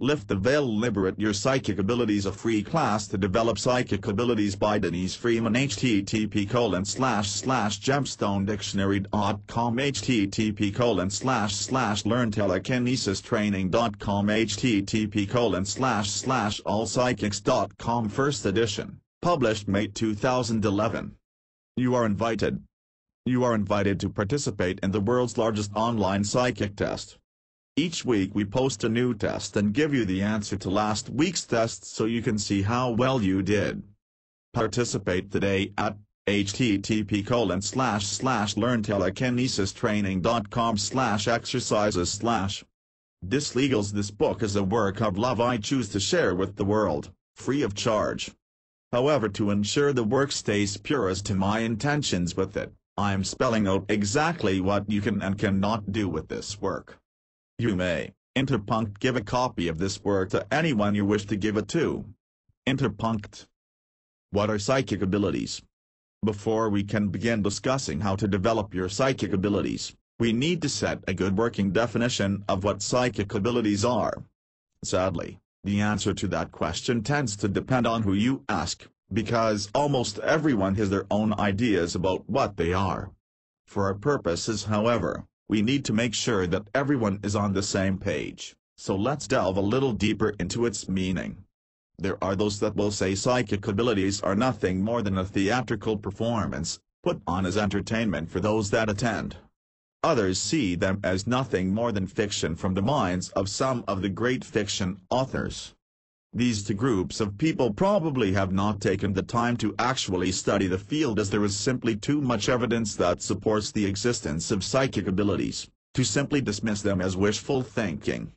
Lift the Veil, Liberate Your Psychic Abilities, a free class to develop psychic abilities by Denise Freeman. http://gemstonedictionary.com http://learntelekinesistraining.com http://allpsychics.com First edition, published May 2011. You are invited. You are invited to participate in the world's largest online psychic test. Each week we post a new test and give you the answer to last week's test so you can see how well you did. Participate today at http://learntelekinesistraining.com/exercises/. Dislegals. This book is a work of love I choose to share with the world, free of charge. However, to ensure the work stays pure as to my intentions with it, I am spelling out exactly what you can and cannot do with this work. You may, interpunct, give a copy of this work to anyone you wish to give it to. Interpunct. What are psychic abilities? Before we can begin discussing how to develop your psychic abilities, we need to set a good working definition of what psychic abilities are. Sadly, the answer to that question tends to depend on who you ask, because almost everyone has their own ideas about what they are. For our purposes, however, we need to make sure that everyone is on the same page, so let's delve a little deeper into its meaning. There are those that will say psychic abilities are nothing more than a theatrical performance, put on as entertainment for those that attend. Others see them as nothing more than fiction from the minds of some of the great fiction authors. These two groups of people probably have not taken the time to actually study the field, as there is simply too much evidence that supports the existence of psychic abilities, to simply dismiss them as wishful thinking.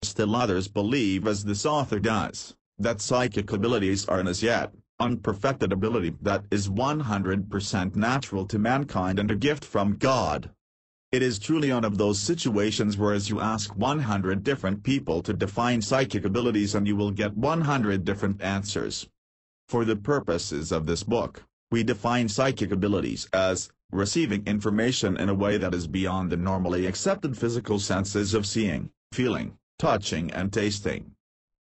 Still others believe, as this author does, that psychic abilities are an as yet unperfected ability that is 100% natural to mankind and a gift from God. It is truly one of those situations where as you ask 100 different people to define psychic abilities and you will get 100 different answers. For the purposes of this book, we define psychic abilities as receiving information in a way that is beyond the normally accepted physical senses of seeing, feeling, touching and tasting.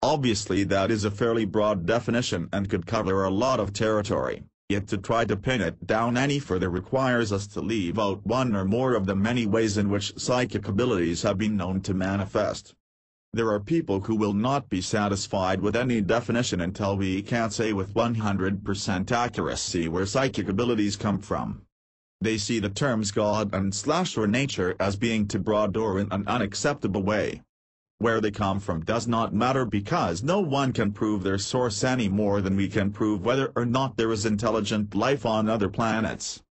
Obviously that is a fairly broad definition and could cover a lot of territory. Yet to try to pin it down any further requires us to leave out one or more of the many ways in which psychic abilities have been known to manifest. There are people who will not be satisfied with any definition until we can't say with 100% accuracy where psychic abilities come from. They see the terms God and / or nature as being too broad or in an unacceptable way. Where they come from does not matter, because no one can prove their source any more than we can prove whether or not there is intelligent life on other planets.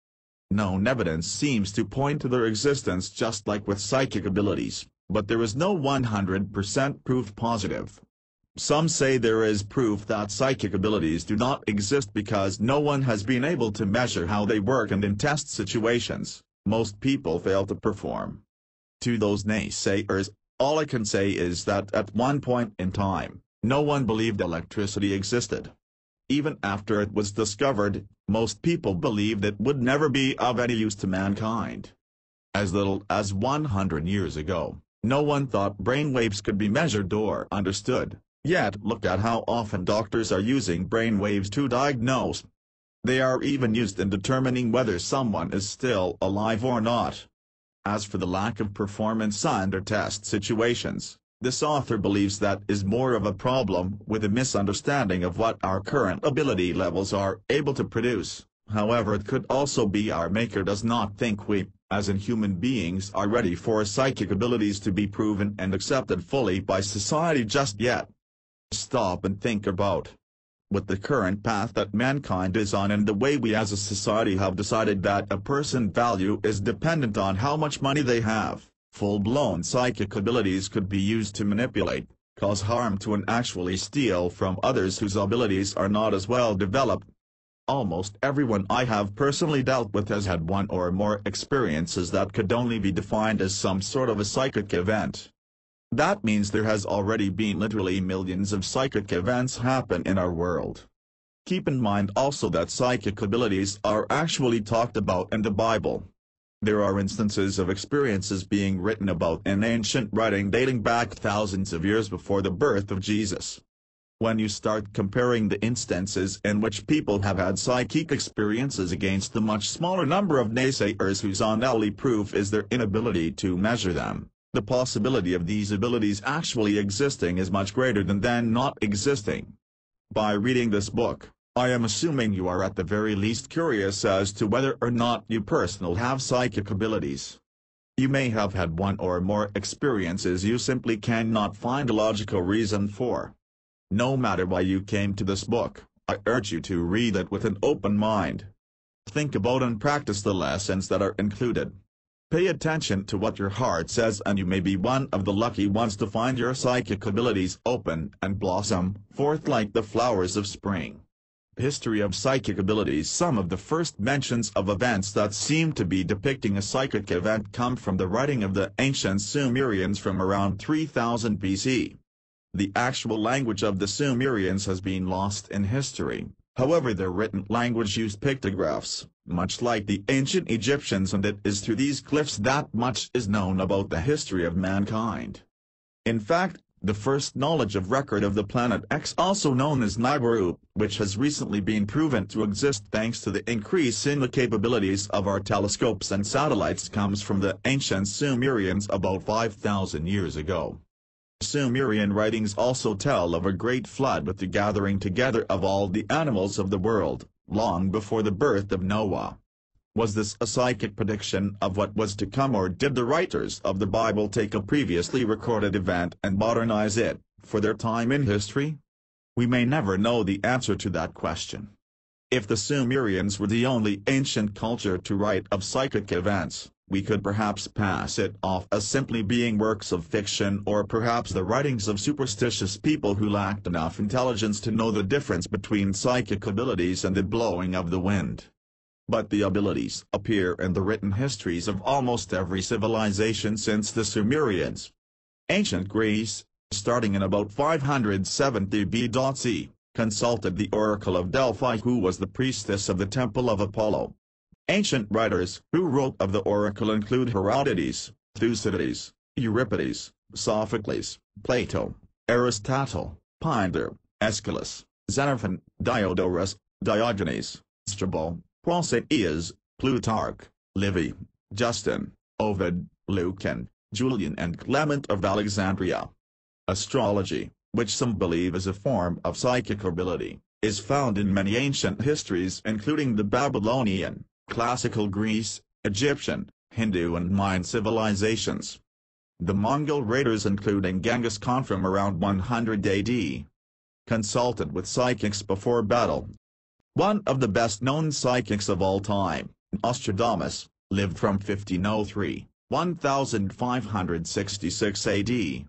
Known evidence seems to point to their existence, just like with psychic abilities, but there is no 100% proof positive. Some say there is proof that psychic abilities do not exist because no one has been able to measure how they work, and in test situations, most people fail to perform. To those naysayers, all I can say is that at one point in time, no one believed electricity existed. Even after it was discovered, most people believed it would never be of any use to mankind. As little as 100 years ago, no one thought brainwaves could be measured or understood, yet look at how often doctors are using brainwaves to diagnose. They are even used in determining whether someone is still alive or not. As for the lack of performance under test situations, this author believes that is more of a problem with a misunderstanding of what our current ability levels are able to produce. However, it could also be our maker does not think we, as in human beings, are ready for psychic abilities to be proven and accepted fully by society just yet. Stop and think about with the current path that mankind is on and the way we as a society have decided that a person's value is dependent on how much money they have, full-blown psychic abilities could be used to manipulate, cause harm to and actually steal from others whose abilities are not as well developed. Almost everyone I have personally dealt with has had one or more experiences that could only be defined as some sort of a psychic event. That means there has already been literally millions of psychic events happen in our world. Keep in mind also that psychic abilities are actually talked about in the Bible. There are instances of experiences being written about in ancient writing dating back thousands of years before the birth of Jesus. When you start comparing the instances in which people have had psychic experiences against the much smaller number of naysayers whose only proof is their inability to measure them, the possibility of these abilities actually existing is much greater than not existing. By reading this book, I am assuming you are at the very least curious as to whether or not you personally have psychic abilities. You may have had one or more experiences you simply cannot find a logical reason for. No matter why you came to this book, I urge you to read it with an open mind. Think about and practice the lessons that are included. Pay attention to what your heart says, and you may be one of the lucky ones to find your psychic abilities open and blossom forth like the flowers of spring. History of psychic abilities. Some of the first mentions of events that seem to be depicting a psychic event come from the writing of the ancient Sumerians from around 3000 BC. The actual language of the Sumerians has been lost in history, however their written language used pictographs, much like the ancient Egyptians, and it is through these glyphs that much is known about the history of mankind. In fact, the first knowledge of record of the planet X, also known as Liberate, which has recently been proven to exist thanks to the increase in the capabilities of our telescopes and satellites, comes from the ancient Sumerians about 5,000 years ago. Sumerian writings also tell of a great flood with the gathering together of all the animals of the world, long before the birth of Noah. Was this a psychic prediction of what was to come, or did the writers of the Bible take a previously recorded event and modernize it, for their time in history? We may never know the answer to that question. If the Sumerians were the only ancient culture to write of psychic events, we could perhaps pass it off as simply being works of fiction, or perhaps the writings of superstitious people who lacked enough intelligence to know the difference between psychic abilities and the blowing of the wind. But the abilities appear in the written histories of almost every civilization since the Sumerians. Ancient Greece, starting in about 570 BC, consulted the Oracle of Delphi, who was the priestess of the Temple of Apollo. Ancient writers who wrote of the oracle include Herodotus, Thucydides, Euripides, Sophocles, Plato, Aristotle, Pindar, Aeschylus, Xenophon, Diodorus, Diogenes, Strabo, Pausanias, Plutarch, Livy, Justin, Ovid, Lucan, Julian and Clement of Alexandria. Astrology, which some believe is a form of psychic ability, is found in many ancient histories including the Babylonian, Classical Greece, Egyptian, Hindu and Mayan civilizations. The Mongol raiders, including Genghis Khan from around 100 AD, consulted with psychics before battle. One of the best-known psychics of all time, Nostradamus, lived from 1503, 1566 AD.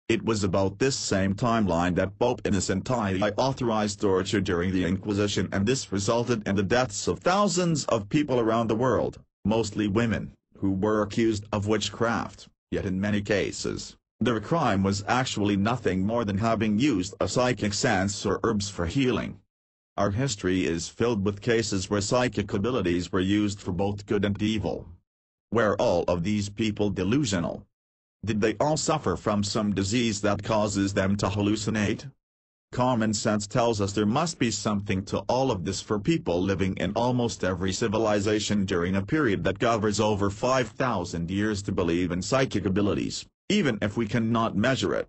It was about this same timeline that Pope Innocent II authorized torture during the Inquisition, and this resulted in the deaths of thousands of people around the world, mostly women, who were accused of witchcraft, yet in many cases, their crime was actually nothing more than having used a psychic sense or herbs for healing. Our history is filled with cases where psychic abilities were used for both good and evil. Were all of these people delusional? Did they all suffer from some disease that causes them to hallucinate? Common sense tells us there must be something to all of this for people living in almost every civilization during a period that covers over 5,000 years to believe in psychic abilities, even if we cannot measure it.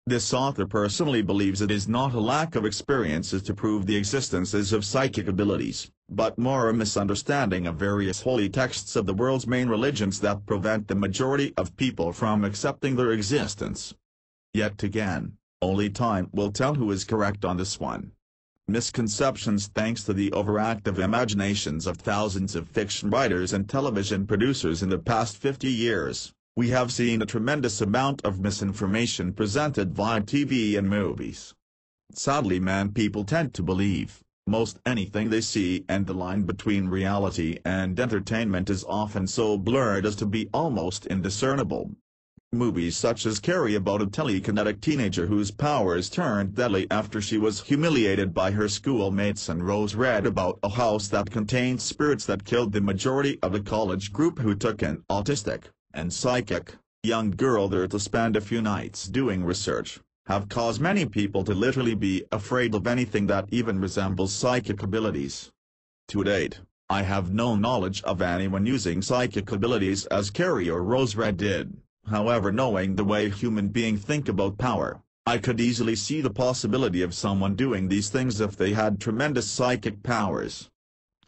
This author personally believes it is not a lack of experiences to prove the existences of psychic abilities, but more a misunderstanding of various holy texts of the world's main religions that prevent the majority of people from accepting their existence. Yet again, only time will tell who is correct on this one. Misconceptions. Thanks to the overactive imaginations of thousands of fiction writers and television producers in the past 50 years, we have seen a tremendous amount of misinformation presented via TV and movies. Sadly, people tend to believe most anything they see, and the line between reality and entertainment is often so blurred as to be almost indiscernible. Movies such as Carrie, about a telekinetic teenager whose powers turned deadly after she was humiliated by her schoolmates, and Rose Red, about a house that contained spirits that killed the majority of the college group who took an autistic and psychic young girl there to spend a few nights doing research, have caused many people to literally be afraid of anything that even resembles psychic abilities. To date, I have no knowledge of anyone using psychic abilities as Carrie or Rose Red did. However, knowing the way human beings think about power, I could easily see the possibility of someone doing these things if they had tremendous psychic powers.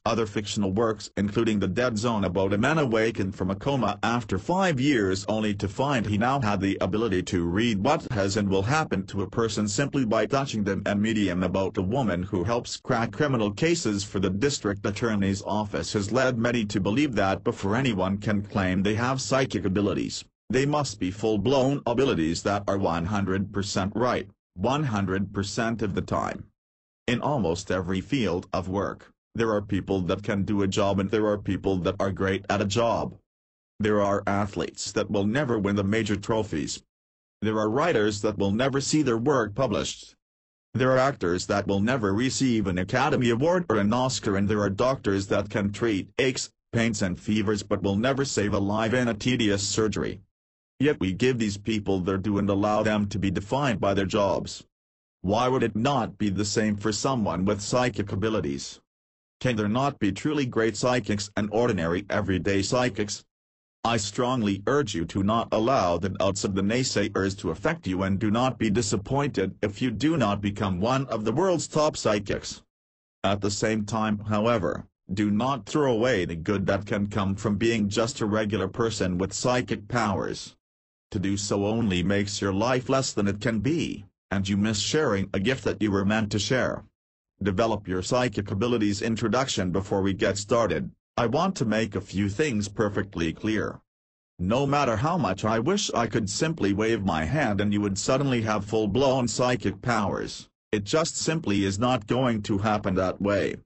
Other fictional works, including The Dead Zone, about a man awakened from a coma after 5 years only to find he now had the ability to read what has and will happen to a person simply by touching them, and Medium, about a woman who helps crack criminal cases for the district attorney's office, has led many to believe that before anyone can claim they have psychic abilities, they must be full-blown abilities that are 100% right, 100% of the time. In almost every field of work, there are people that can do a job and there are people that are great at a job. There are athletes that will never win the major trophies. There are writers that will never see their work published. There are actors that will never receive an Academy Award or an Oscar, and there are doctors that can treat aches, pains and fevers but will never save a life in a tedious surgery. Yet we give these people their due and allow them to be defined by their jobs. Why would it not be the same for someone with psychic abilities? Can there not be truly great psychics and ordinary everyday psychics? I strongly urge you to not allow the doubts of the naysayers to affect you, and do not be disappointed if you do not become one of the world's top psychics. At the same time, however, do not throw away the good that can come from being just a regular person with psychic powers. To do so only makes your life less than it can be, and you miss sharing a gift that you were meant to share. Develop your psychic abilities. Introduction. Before we get started, I want to make a few things perfectly clear. No matter how much I wish I could simply wave my hand and you would suddenly have full-blown psychic powers, it just simply is not going to happen that way.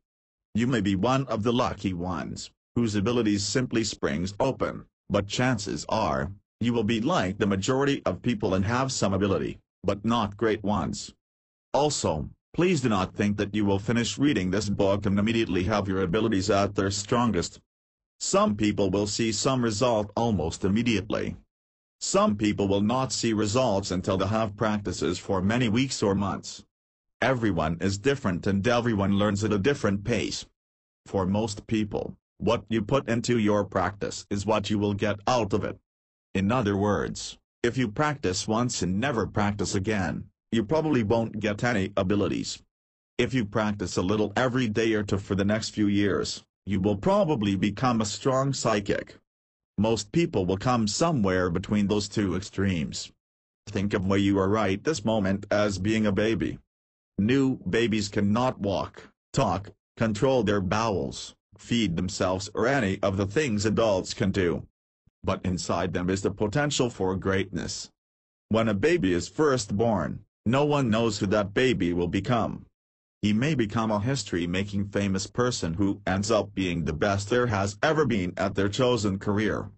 You may be one of the lucky ones, whose abilities simply springs open, but chances are, you will be like the majority of people and have some ability, but not great ones. Also, please do not think that you will finish reading this book and immediately have your abilities at their strongest. Some people will see some result almost immediately. Some people will not see results until they have practices for many weeks or months. Everyone is different and everyone learns at a different pace. For most people, what you put into your practice is what you will get out of it. In other words, if you practice once and never practice again, you probably won't get any abilities. If you practice a little every day or two for the next few years, you will probably become a strong psychic. Most people will come somewhere between those two extremes. Think of where you are right this moment as being a baby. New babies cannot walk, talk, control their bowels, feed themselves or any of the things adults can do. But inside them is the potential for greatness. When a baby is first born, no one knows who that baby will become. He may become a history-making famous person who ends up being the best there has ever been at their chosen career.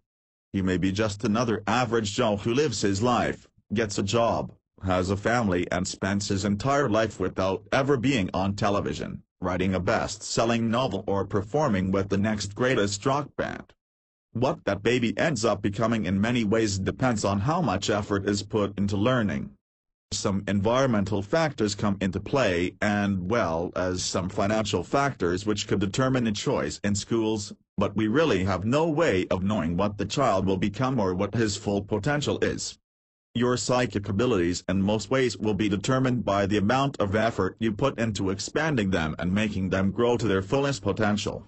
He may be just another average Joe who lives his life, gets a job, has a family and spends his entire life without ever being on television, writing a best-selling novel or performing with the next greatest rock band. What that baby ends up becoming in many ways depends on how much effort is put into learning. Some environmental factors come into play, and well as some financial factors which could determine a choice in schools, but we really have no way of knowing what the child will become or what his full potential is. Your psychic abilities in most ways will be determined by the amount of effort you put into expanding them and making them grow to their fullest potential.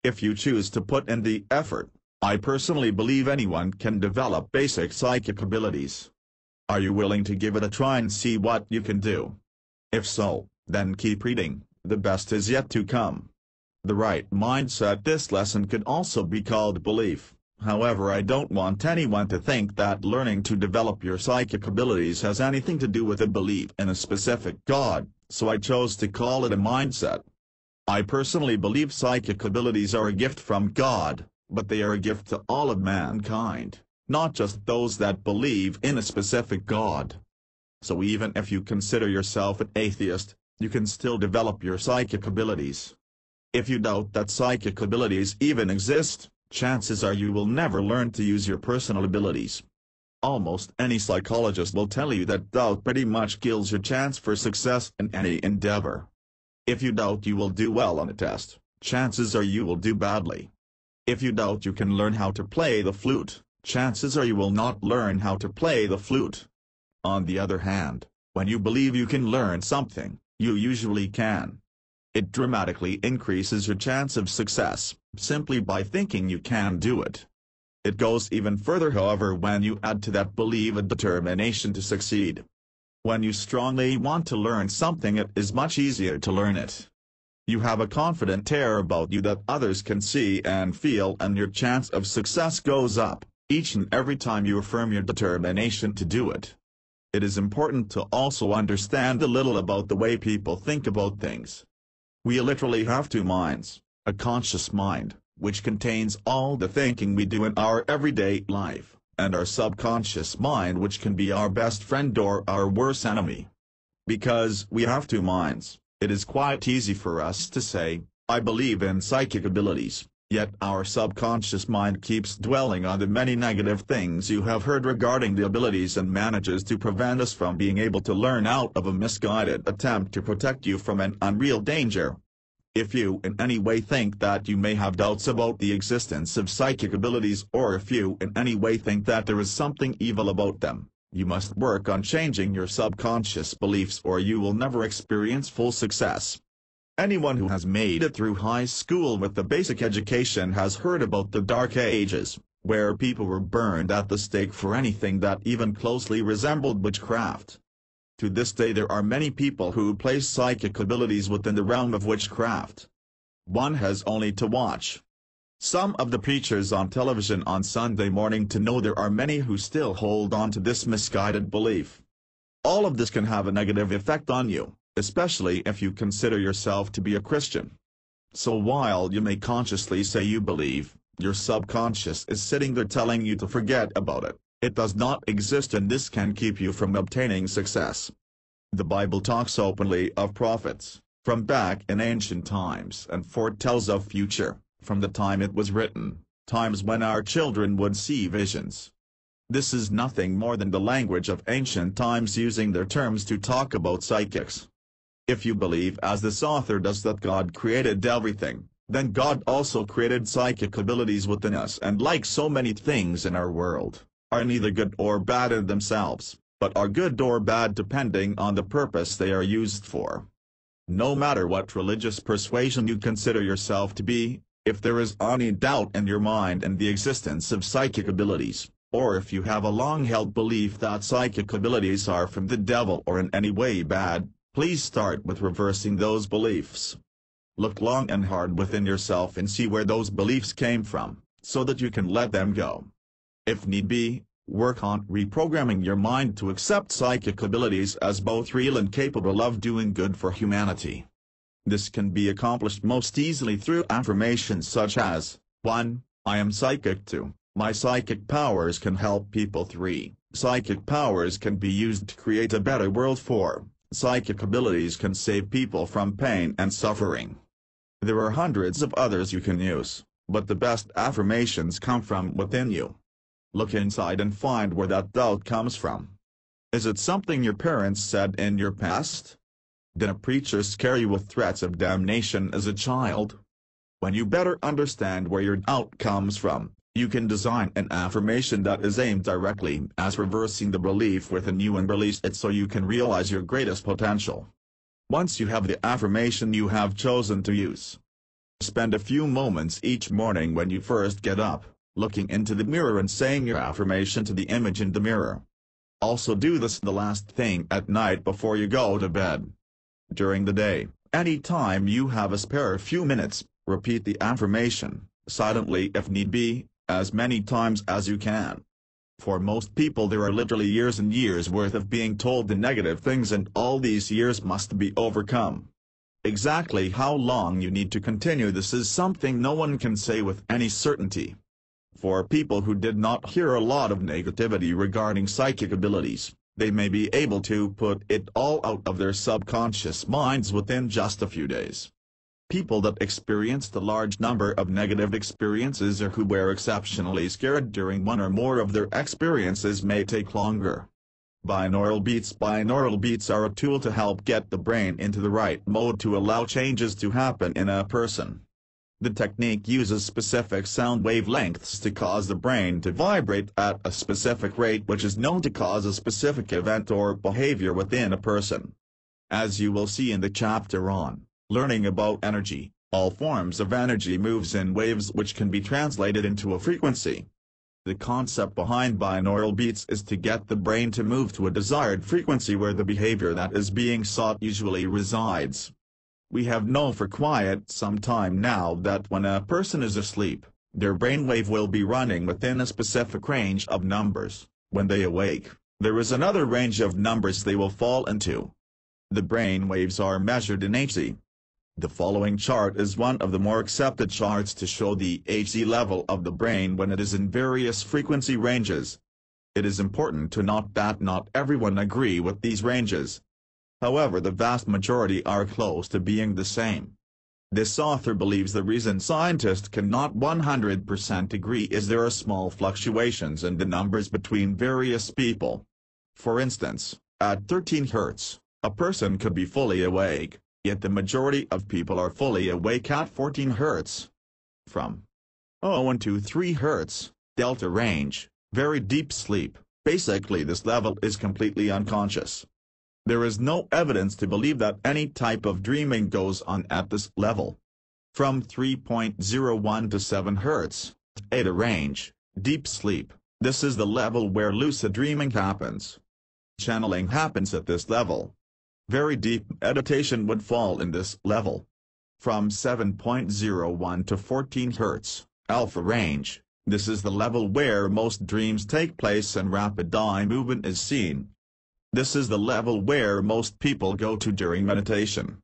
If you choose to put in the effort, I personally believe anyone can develop basic psychic abilities. Are you willing to give it a try and see what you can do? If so, then keep reading, the best is yet to come. The right mindset. This lesson could also be called belief. However, I don't want anyone to think that learning to develop your psychic abilities has anything to do with a belief in a specific God, so I chose to call it a mindset. I personally believe psychic abilities are a gift from God, but they are a gift to all of mankind, not just those that believe in a specific God. So even if you consider yourself an atheist, you can still develop your psychic abilities. If you doubt that psychic abilities even exist, chances are you will never learn to use your personal abilities. Almost any psychologist will tell you that doubt pretty much kills your chance for success in any endeavor. If you doubt you will do well on a test, chances are you will do badly. If you doubt you can learn how to play the flute, chances are you will not learn how to play the flute. On the other hand, when you believe you can learn something, you usually can. It dramatically increases your chance of success, simply by thinking you can do it. It goes even further, however, when you add to that belief a determination to succeed. When you strongly want to learn something, it is much easier to learn it. You have a confident air about you that others can see and feel, and your chance of success goes up, each and every time you affirm your determination to do it. It is important to also understand a little about the way people think about things. We literally have two minds, a conscious mind, which contains all the thinking we do in our everyday life, and our subconscious mind, which can be our best friend or our worst enemy. Because we have two minds, it is quite easy for us to say, "I believe in psychic abilities," yet our subconscious mind keeps dwelling on the many negative things you have heard regarding the abilities and manages to prevent us from being able to learn out of a misguided attempt to protect you from an unreal danger. If you in any way think that you may have doubts about the existence of psychic abilities, or if you in any way think that there is something evil about them, you must work on changing your subconscious beliefs, or you will never experience full success. Anyone who has made it through high school with the basic education has heard about the Dark Ages, where people were burned at the stake for anything that even closely resembled witchcraft. To this day there are many people who place psychic abilities within the realm of witchcraft. One has only to watch some of the preachers on television on Sunday morning to know there are many who still hold on to this misguided belief. All of this can have a negative effect on you, especially if you consider yourself to be a Christian. So while you may consciously say you believe, your subconscious is sitting there telling you to forget about it. It does not exist, and this can keep you from obtaining success. The Bible talks openly of prophets, from back in ancient times, and foretells of future, from the time it was written, times when our children would see visions. This is nothing more than the language of ancient times using their terms to talk about psychics. If you believe, as this author does, that God created everything, then God also created psychic abilities within us, and like so many things in our world, are neither good or bad in themselves, but are good or bad depending on the purpose they are used for. No matter what religious persuasion you consider yourself to be, if there is any doubt in your mind in the existence of psychic abilities, or if you have a long-held belief that psychic abilities are from the devil or in any way bad, please start with reversing those beliefs. Look long and hard within yourself and see where those beliefs came from, so that you can let them go. If need be, work on reprogramming your mind to accept psychic abilities as both real and capable of doing good for humanity. This can be accomplished most easily through affirmations such as, 1. I am psychic. 2. My psychic powers can help people. 3. Psychic powers can be used to create a better world. 4. Psychic abilities can save people from pain and suffering. There are hundreds of others you can use, but the best affirmations come from within you. Look inside and find where that doubt comes from. Is it something your parents said in your past? Did a preacher scare you with threats of damnation as a child? When you better understand where your doubt comes from, you can design an affirmation that is aimed directly at reversing the belief within you and release it so you can realize your greatest potential. Once you have the affirmation you have chosen to use, spend a few moments each morning when you first get up, looking into the mirror and saying your affirmation to the image in the mirror. Also do this the last thing at night before you go to bed. During the day, any time you have a spare few minutes, repeat the affirmation, silently if need be, as many times as you can. For most people there are literally years and years worth of being told the negative things, and all these years must be overcome. Exactly how long you need to continue this is something no one can say with any certainty. For people who did not hear a lot of negativity regarding psychic abilities, they may be able to put it all out of their subconscious minds within just a few days. People that experienced a large number of negative experiences or who were exceptionally scared during one or more of their experiences may take longer. Binaural beats are a tool to help get the brain into the right mode to allow changes to happen in a person. The technique uses specific sound wavelengths to cause the brain to vibrate at a specific rate, which is known to cause a specific event or behavior within a person. As you will see in the chapter on learning about energy, all forms of energy moves in waves which can be translated into a frequency. The concept behind binaural beats is to get the brain to move to a desired frequency where the behavior that is being sought usually resides. We have known for quite some time now that when a person is asleep, their brainwave will be running within a specific range of numbers. When they awake, there is another range of numbers they will fall into. The brainwaves are measured in Hz. The following chart is one of the more accepted charts to show the Hz level of the brain when it is in various frequency ranges. It is important to note that not everyone agree with these ranges. However, the vast majority are close to being the same. This author believes the reason scientists cannot 100% agree is there are small fluctuations in the numbers between various people. For instance, at 13 Hz, a person could be fully awake, yet the majority of people are fully awake at 14 Hz. From 0 to 3 Hz, delta range, very deep sleep, basically this level is completely unconscious. There is no evidence to believe that any type of dreaming goes on at this level. From 3.01 to 7 Hz, eta range, deep sleep, this is the level where lucid dreaming happens. Channeling happens at this level. Very deep meditation would fall in this level. From 7.01 to 14 Hz, alpha range, this is the level where most dreams take place and rapid eye movement is seen. This is the level where most people go to during meditation.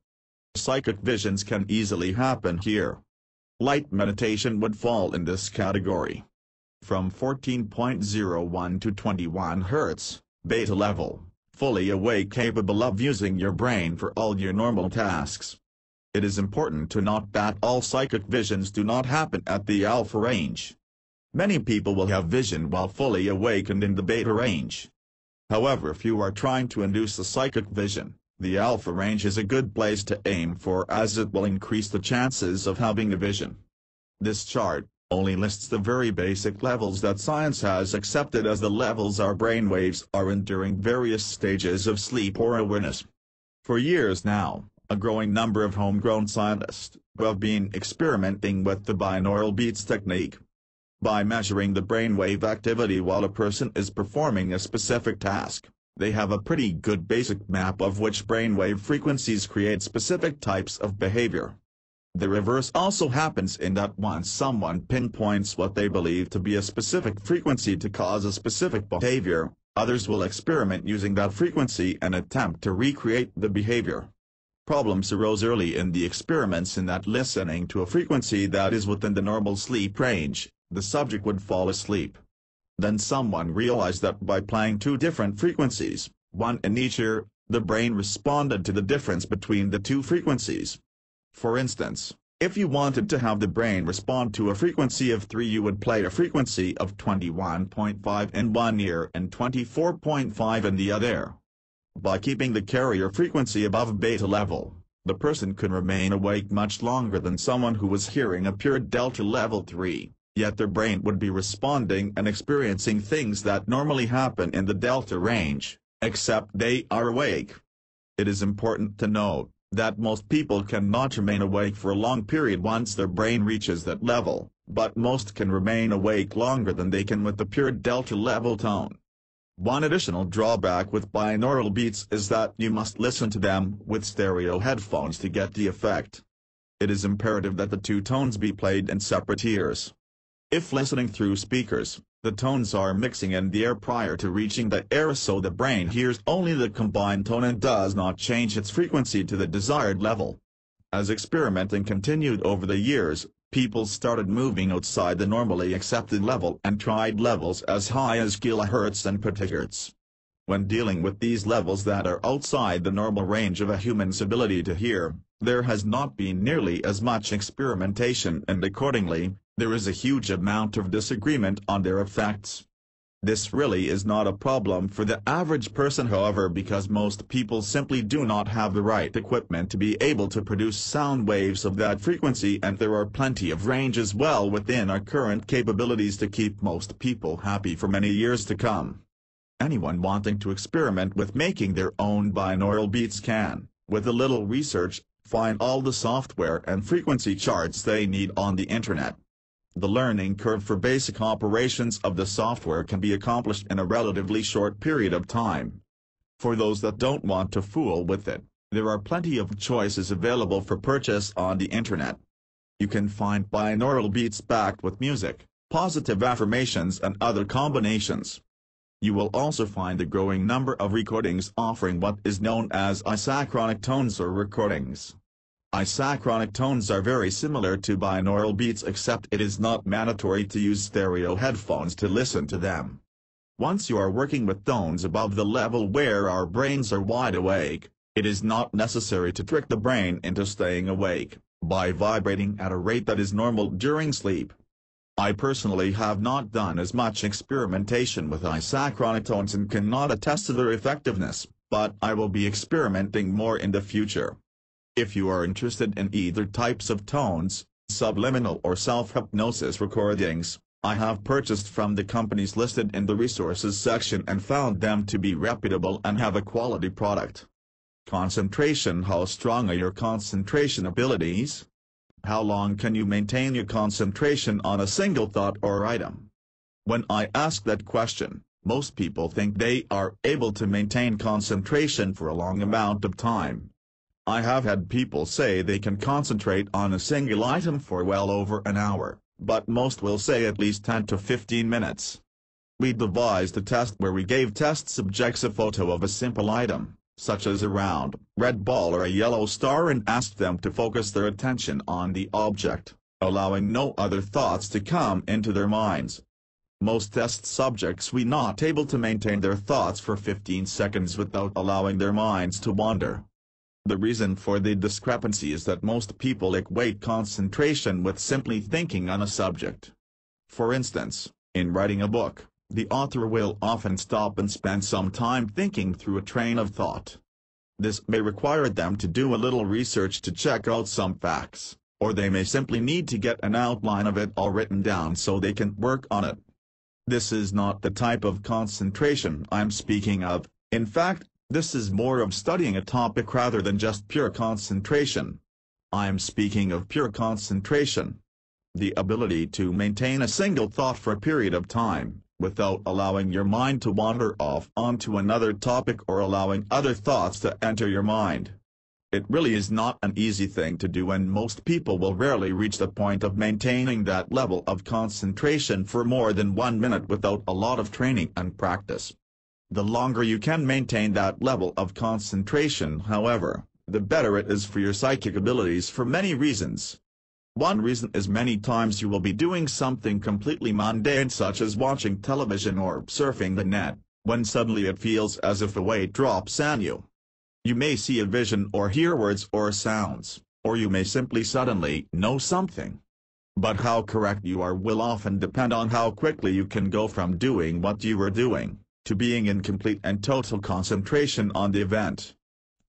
Psychic visions can easily happen here. Light meditation would fall in this category. From 14.01 to 21 Hz, beta level, fully awake, capable of using your brain for all your normal tasks. It is important to note that all psychic visions do not happen at the alpha range. Many people will have vision while fully awakened in the beta range. However, if you are trying to induce a psychic vision, the alpha range is a good place to aim for as it will increase the chances of having a vision. This chart only lists the very basic levels that science has accepted as the levels our brainwaves are in during various stages of sleep or awareness. For years now, a growing number of homegrown scientists have been experimenting with the binaural beats technique. By measuring the brainwave activity while a person is performing a specific task, they have a pretty good basic map of which brainwave frequencies create specific types of behavior. The reverse also happens in that once someone pinpoints what they believe to be a specific frequency to cause a specific behavior, others will experiment using that frequency and attempt to recreate the behavior. Problems arose early in the experiments in that listening to a frequency that is within the normal sleep range, the subject would fall asleep. Then someone realized that by playing two different frequencies, one in each ear, the brain responded to the difference between the two frequencies. For instance, if you wanted to have the brain respond to a frequency of 3, you would play a frequency of 21.5 in one ear and 24.5 in the other. By keeping the carrier frequency above beta level, the person could remain awake much longer than someone who was hearing a pure delta level 3. Yet their brain would be responding and experiencing things that normally happen in the delta range, except they are awake. It is important to note that most people cannot remain awake for a long period once their brain reaches that level, but most can remain awake longer than they can with the pure delta level tone. One additional drawback with binaural beats is that you must listen to them with stereo headphones to get the effect. It is imperative that the two tones be played in separate ears. If listening through speakers, the tones are mixing in the air prior to reaching the air, so the brain hears only the combined tone and does not change its frequency to the desired level. As experimenting continued over the years, people started moving outside the normally accepted level and tried levels as high as kilohertz and petahertz. When dealing with these levels that are outside the normal range of a human's ability to hear, there has not been nearly as much experimentation, and accordingly, there is a huge amount of disagreement on their effects. This really is not a problem for the average person, however, because most people simply do not have the right equipment to be able to produce sound waves of that frequency, and there are plenty of ranges well within our current capabilities to keep most people happy for many years to come. Anyone wanting to experiment with making their own binaural beats can, with a little research, find all the software and frequency charts they need on the internet. The learning curve for basic operations of the software can be accomplished in a relatively short period of time. For those that don't want to fool with it, there are plenty of choices available for purchase on the internet. You can find binaural beats backed with music, positive affirmations and other combinations. You will also find a growing number of recordings offering what is known as isochronic tones or recordings. Isochronic tones are very similar to binaural beats, except it is not mandatory to use stereo headphones to listen to them. Once you are working with tones above the level where our brains are wide awake, it is not necessary to trick the brain into staying awake by vibrating at a rate that is normal during sleep. I personally have not done as much experimentation with isochronic tones and cannot attest to their effectiveness, but I will be experimenting more in the future. If you are interested in either types of tones, subliminal or self-hypnosis recordings, I have purchased from the companies listed in the resources section and found them to be reputable and have a quality product. Concentration. How strong are your concentration abilities? How long can you maintain your concentration on a single thought or item? When I ask that question, most people think they are able to maintain concentration for a long amount of time. I have had people say they can concentrate on a single item for well over an hour, but most will say at least 10 to 15 minutes. We devised a test where we gave test subjects a photo of a simple item, such as a round, red ball or a yellow star, and asked them to focus their attention on the object, allowing no other thoughts to come into their minds. Most test subjects were not able to maintain their thoughts for 15 seconds without allowing their minds to wander. The reason for the discrepancy is that most people equate concentration with simply thinking on a subject. For instance, in writing a book, the author will often stop and spend some time thinking through a train of thought. This may require them to do a little research to check out some facts, or they may simply need to get an outline of it all written down so they can work on it. This is not the type of concentration I'm speaking of. In fact, this is more of studying a topic rather than just pure concentration. I'm speaking of pure concentration. The ability to maintain a single thought for a period of time, without allowing your mind to wander off onto another topic or allowing other thoughts to enter your mind. It really is not an easy thing to do, and most people will rarely reach the point of maintaining that level of concentration for more than 1 minute without a lot of training and practice. The longer you can maintain that level of concentration, however, the better it is for your psychic abilities for many reasons. One reason is many times you will be doing something completely mundane, such as watching television or surfing the net, when suddenly it feels as if a weight drops on you. You may see a vision or hear words or sounds, or you may simply suddenly know something. But how correct you are will often depend on how quickly you can go from doing what you were doing, to being in complete and total concentration on the event.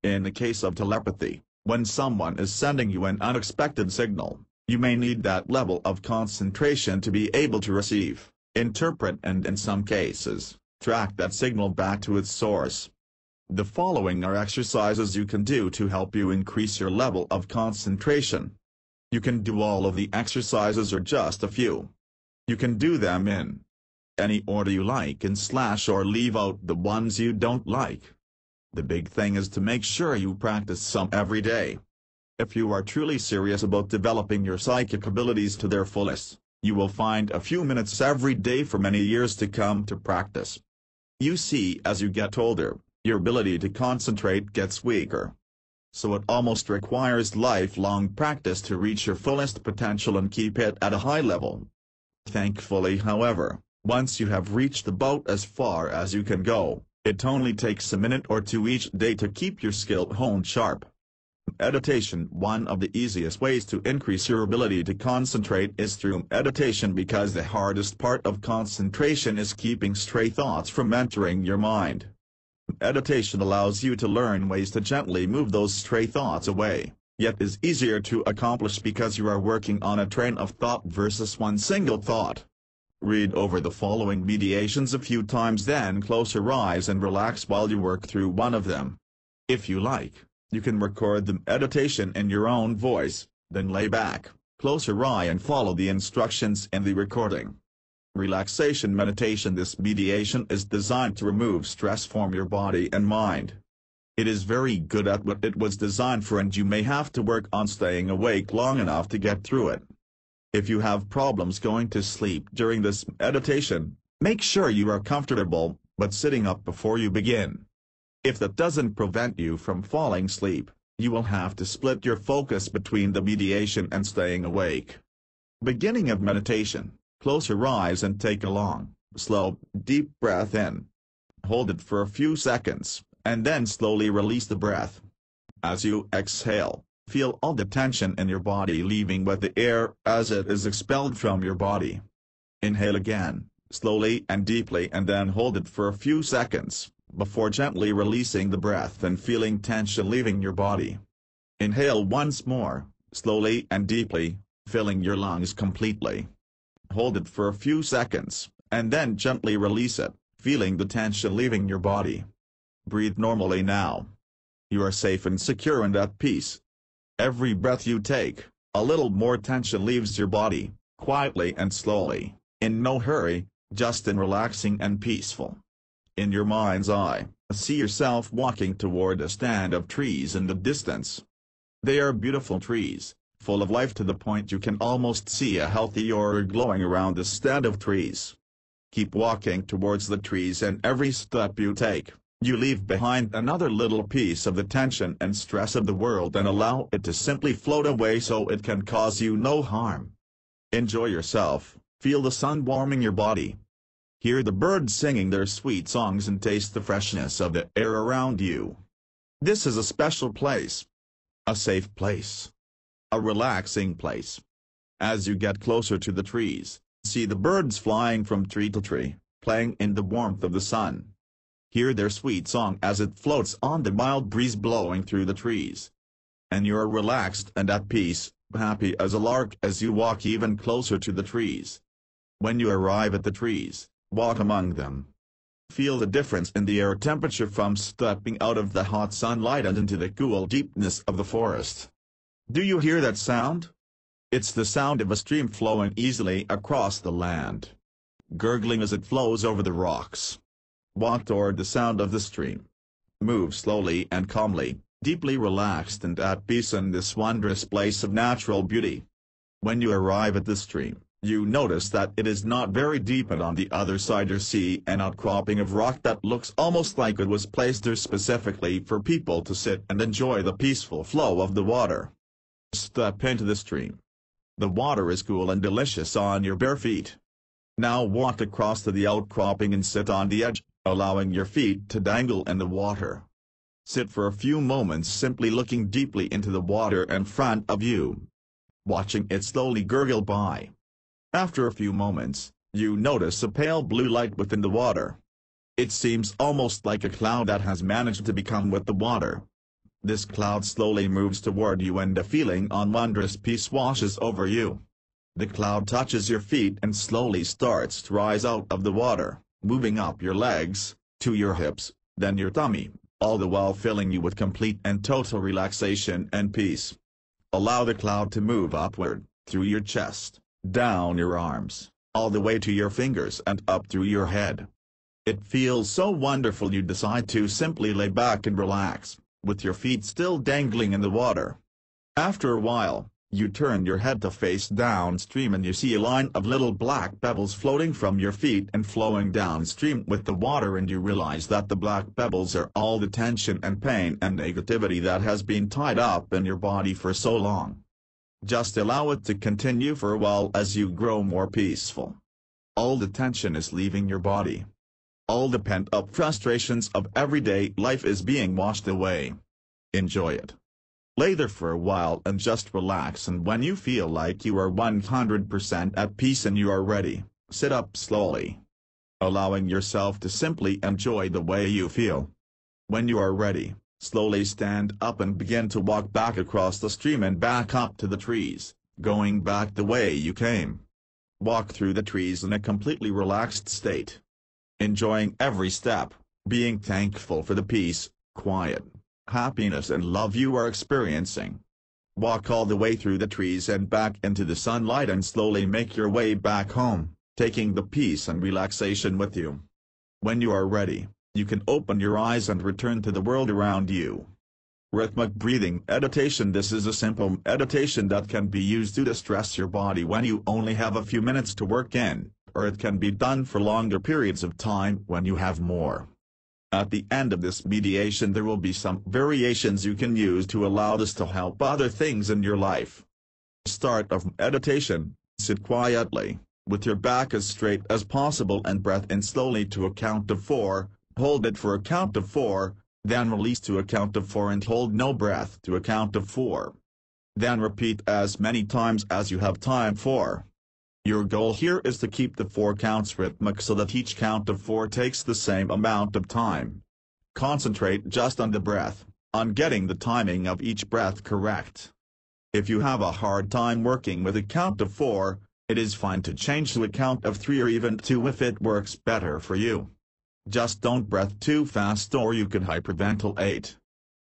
In the case of telepathy, when someone is sending you an unexpected signal, you may need that level of concentration to be able to receive, interpret and in some cases, track that signal back to its source. The following are exercises you can do to help you increase your level of concentration. You can do all of the exercises or just a few. You can do them in any order you like and / or leave out the ones you don't like. The big thing is to make sure you practice some every day. If you are truly serious about developing your psychic abilities to their fullest, you will find a few minutes every day for many years to come to practice. You see, as you get older, your ability to concentrate gets weaker. so it almost requires lifelong practice to reach your fullest potential and keep it at a high level. Thankfully, however, once you have reached about as far as you can go, it only takes a minute or two each day to keep your skill honed sharp. Meditation. One of the easiest ways to increase your ability to concentrate is through meditation, because the hardest part of concentration is keeping stray thoughts from entering your mind. Meditation allows you to learn ways to gently move those stray thoughts away, yet is easier to accomplish because you are working on a train of thought versus one single thought. Read over the following meditations a few times, then close your eyes and relax while you work through one of them. If you like, you can record the meditation in your own voice, then lay back, close your eye and follow the instructions in the recording. Relaxation meditation. This meditation is designed to remove stress from your body and mind. It is very good at what it was designed for, and you may have to work on staying awake long enough to get through it. If you have problems going to sleep during this meditation, make sure you are comfortable, but sitting up before you begin. If that doesn't prevent you from falling asleep, you will have to split your focus between the meditation and staying awake. Beginning of meditation. Close your eyes and take a long, slow, deep breath in. Hold it for a few seconds, and then slowly release the breath. As you exhale, feel all the tension in your body leaving with the air as it is expelled from your body. Inhale again, slowly and deeply, and then hold it for a few seconds, before gently releasing the breath and feeling tension leaving your body. Inhale once more, slowly and deeply, filling your lungs completely. Hold it for a few seconds, and then gently release it, feeling the tension leaving your body. Breathe normally now. You are safe and secure and at peace. Every breath you take, a little more tension leaves your body, quietly and slowly, in no hurry, just in relaxing and peaceful. In your mind's eye, see yourself walking toward a stand of trees in the distance. They are beautiful trees, full of life to the point you can almost see a healthy aura glowing around the stand of trees. Keep walking towards the trees, and every step you take, you leave behind another little piece of the tension and stress of the world and allow it to simply float away so it can cause you no harm. Enjoy yourself, feel the sun warming your body. Hear the birds singing their sweet songs and taste the freshness of the air around you. This is a special place. A safe place. A relaxing place. As you get closer to the trees, see the birds flying from tree to tree, playing in the warmth of the sun. Hear their sweet song as it floats on the mild breeze blowing through the trees. And you're relaxed and at peace, happy as a lark as you walk even closer to the trees. When you arrive at the trees, walk among them. Feel the difference in the air temperature from stepping out of the hot sunlight and into the cool deepness of the forest. Do you hear that sound? It's the sound of a stream flowing easily across the land, gurgling as it flows over the rocks. Walk toward the sound of the stream. Move slowly and calmly, deeply relaxed and at peace in this wondrous place of natural beauty. When you arrive at the stream, you notice that it is not very deep, and on the other side you see an outcropping of rock that looks almost like it was placed there specifically for people to sit and enjoy the peaceful flow of the water. Step into the stream. The water is cool and delicious on your bare feet. Now walk across to the outcropping and sit on the edge, allowing your feet to dangle in the water. Sit for a few moments simply looking deeply into the water in front of you, watching it slowly gurgle by. After a few moments, you notice a pale blue light within the water. It seems almost like a cloud that has managed to become with the water. This cloud slowly moves toward you and a feeling of wondrous peace washes over you. The cloud touches your feet and slowly starts to rise out of the water, moving up your legs, to your hips, then your tummy, all the while filling you with complete and total relaxation and peace. Allow the cloud to move upward, through your chest, down your arms, all the way to your fingers and up through your head. It feels so wonderful you decide to simply lay back and relax, with your feet still dangling in the water. After a while, You turn your head to face downstream and you see a line of little black pebbles floating from your feet and flowing downstream with the water, and you realize that the black pebbles are all the tension and pain and negativity that has been tied up in your body for so long. Just allow it to continue for a while as you grow more peaceful. All the tension is leaving your body. All the pent-up frustrations of everyday life is being washed away. Enjoy it. Lay there for a while and just relax, and when you feel like you are 100% at peace and you are ready, sit up slowly, allowing yourself to simply enjoy the way you feel. When you are ready, slowly stand up and begin to walk back across the stream and back up to the trees, going back the way you came. Walk through the trees in a completely relaxed state, enjoying every step, being thankful for the peace, quiet, happiness and love you are experiencing. Walk all the way through the trees and back into the sunlight and slowly make your way back home, taking the peace and relaxation with you. When you are ready, you can open your eyes and return to the world around you. Rhythmic breathing meditation. This is a simple meditation that can be used to distress your body when you only have a few minutes to work in, or it can be done for longer periods of time when you have more. At the end of this meditation there will be some variations you can use to allow this to help other things in your life. Start of meditation, sit quietly, with your back as straight as possible and breath in slowly to a count of 4, hold it for a count of 4, then release to a count of 4 and hold no breath to a count of 4. Then repeat as many times as you have time for. Your goal here is to keep the 4 counts rhythmic so that each count of 4 takes the same amount of time. Concentrate just on the breath, on getting the timing of each breath correct. If you have a hard time working with a count of 4, it is fine to change to a count of 3 or even 2 if it works better for you. Just don't breath too fast or you could hyperventilate.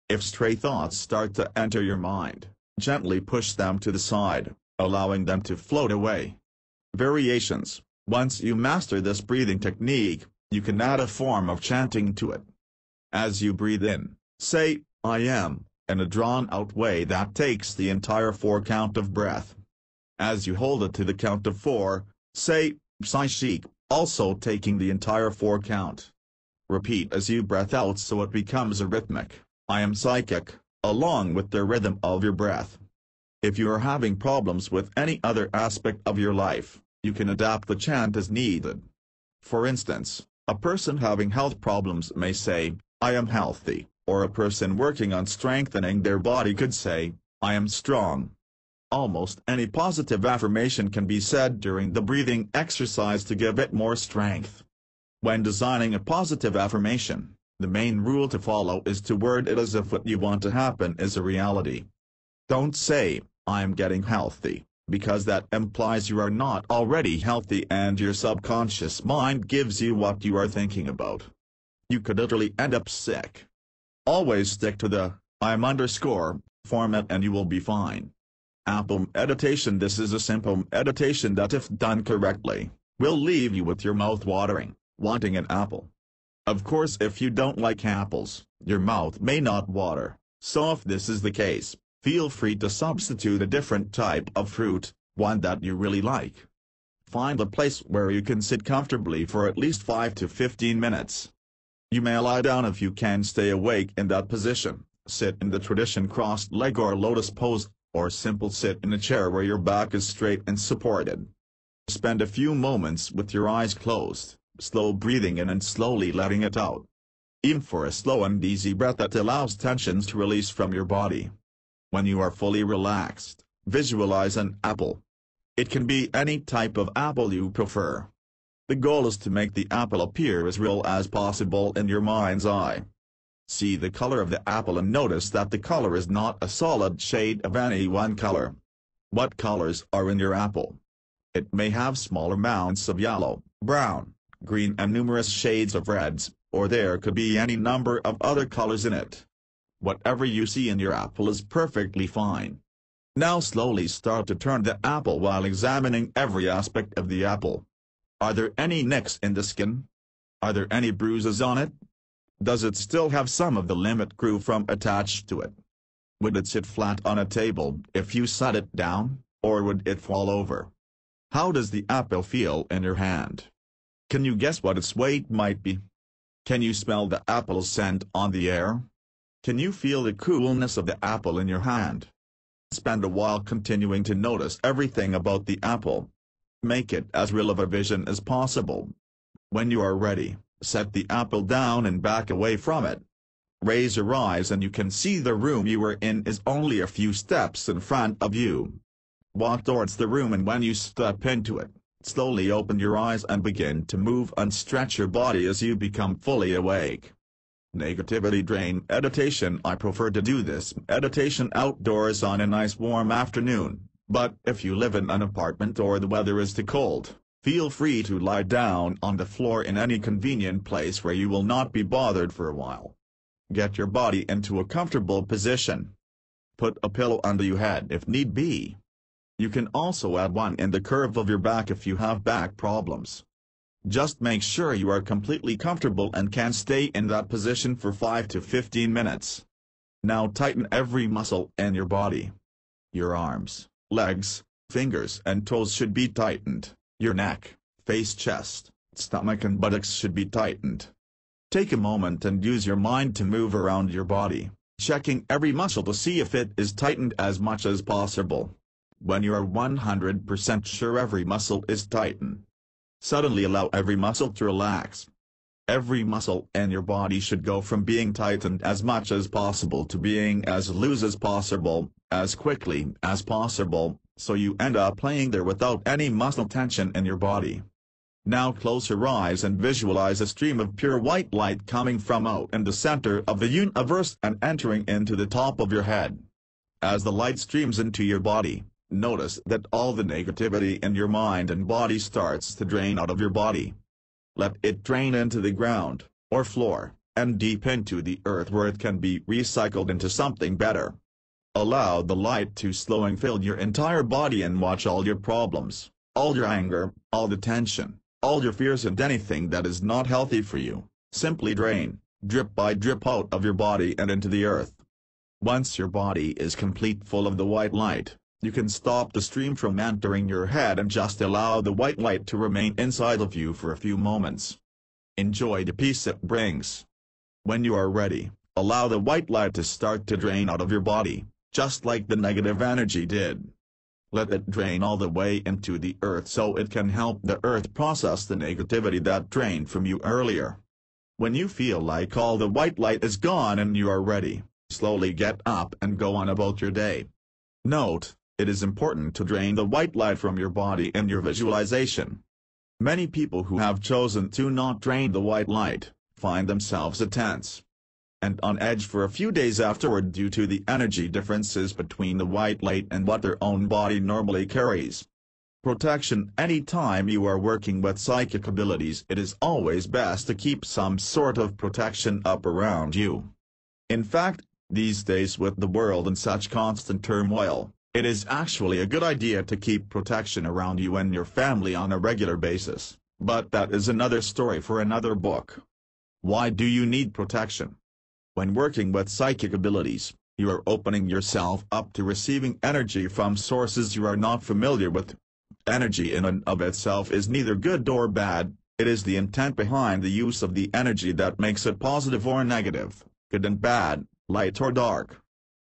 If stray thoughts start to enter your mind, gently push them to the side, allowing them to float away. Variations. Once you master this breathing technique, you can add a form of chanting to it. As you breathe in, say, I am, in a drawn-out way that takes the entire 4 count of breath. As you hold it to the count of 4, say, Psychic, also taking the entire 4 count. Repeat as you breath out so it becomes a rhythmic, I am psychic, along with the rhythm of your breath. If you are having problems with any other aspect of your life, you can adapt the chant as needed. For instance, a person having health problems may say, I am healthy, or a person working on strengthening their body could say, I am strong. Almost any positive affirmation can be said during the breathing exercise to give it more strength. When designing a positive affirmation, the main rule to follow is to word it as if what you want to happen is a reality. Don't say, I am getting healthy, because that implies you are not already healthy and your subconscious mind gives you what you are thinking about. You could literally end up sick. Always stick to the I'm_ format and you will be fine. Apple meditation. This is a simple meditation that, if done correctly, will leave you with your mouth watering, wanting an apple. Of course, if you don't like apples, your mouth may not water, so if this is the case, feel free to substitute a different type of fruit, one that you really like. Find a place where you can sit comfortably for at least 5 to 15 minutes. You may lie down if you can stay awake in that position, sit in the traditional crossed leg or lotus pose, or simple sit in a chair where your back is straight and supported. Spend a few moments with your eyes closed, slow breathing in and slowly letting it out. Aim for a slow and easy breath that allows tensions to release from your body. When you are fully relaxed, visualize an apple. It can be any type of apple you prefer. The goal is to make the apple appear as real as possible in your mind's eye. See the color of the apple and notice that the color is not a solid shade of any one color. What colors are in your apple? It may have smaller amounts of yellow, brown, green and numerous shades of reds, or there could be any number of other colors in it. Whatever you see in your apple is perfectly fine. Now slowly start to turn the apple while examining every aspect of the apple. Are there any nicks in the skin? Are there any bruises on it? Does it still have some of the limit groove from attached to it? Would it sit flat on a table if you set it down, or would it fall over? How does the apple feel in your hand? Can you guess what its weight might be? Can you smell the apple's scent on the air? Can you feel the coolness of the apple in your hand? Spend a while continuing to notice everything about the apple. Make it as real of a vision as possible. When you are ready, set the apple down and back away from it. Raise your eyes and you can see the room you are in is only a few steps in front of you. Walk towards the room, and when you step into it, slowly open your eyes and begin to move and stretch your body as you become fully awake. Negativity drain meditation. I prefer to do this meditation outdoors on a nice warm afternoon, but if you live in an apartment or the weather is too cold, feel free to lie down on the floor in any convenient place where you will not be bothered for a while. Get your body into a comfortable position. Put a pillow under your head if need be. You can also add one in the curve of your back if you have back problems. Just make sure you are completely comfortable and can stay in that position for 5 to 15 minutes. Now tighten every muscle in your body. Your arms, legs, fingers and toes should be tightened. Your neck, face, chest, stomach and buttocks should be tightened. Take a moment and use your mind to move around your body, checking every muscle to see if it is tightened as much as possible. When you are 100% sure every muscle is tightened, suddenly allow every muscle to relax. Every muscle in your body should go from being tightened as much as possible to being as loose as possible, as quickly as possible, so you end up laying there without any muscle tension in your body. Now close your eyes and visualize a stream of pure white light coming from out in the center of the universe and entering into the top of your head. As the light streams into your body, notice that all the negativity in your mind and body starts to drain out of your body. Let it drain into the ground, or floor, and deep into the earth where it can be recycled into something better. Allow the light to slowly fill your entire body and watch all your problems, all your anger, all the tension, all your fears and anything that is not healthy for you, simply drain, drip by drip out of your body and into the earth. Once your body is complete full of the white light, you can stop the stream from entering your head and just allow the white light to remain inside of you for a few moments. Enjoy the peace it brings. When you are ready, allow the white light to start to drain out of your body, just like the negative energy did. Let it drain all the way into the earth so it can help the earth process the negativity that drained from you earlier. When you feel like all the white light is gone and you are ready, slowly get up and go on about your day. Note, it is important to drain the white light from your body in your visualization. Many people who have chosen to not drain the white light, find themselves tense and on edge for a few days afterward due to the energy differences between the white light and what their own body normally carries. Protection. Anytime you are working with psychic abilities, it is always best to keep some sort of protection up around you. In fact, these days with the world in such constant turmoil, it is actually a good idea to keep protection around you and your family on a regular basis, but that is another story for another book. Why do you need protection? When working with psychic abilities, you are opening yourself up to receiving energy from sources you are not familiar with. Energy in and of itself is neither good or bad, it is the intent behind the use of the energy that makes it positive or negative, good and bad, light or dark.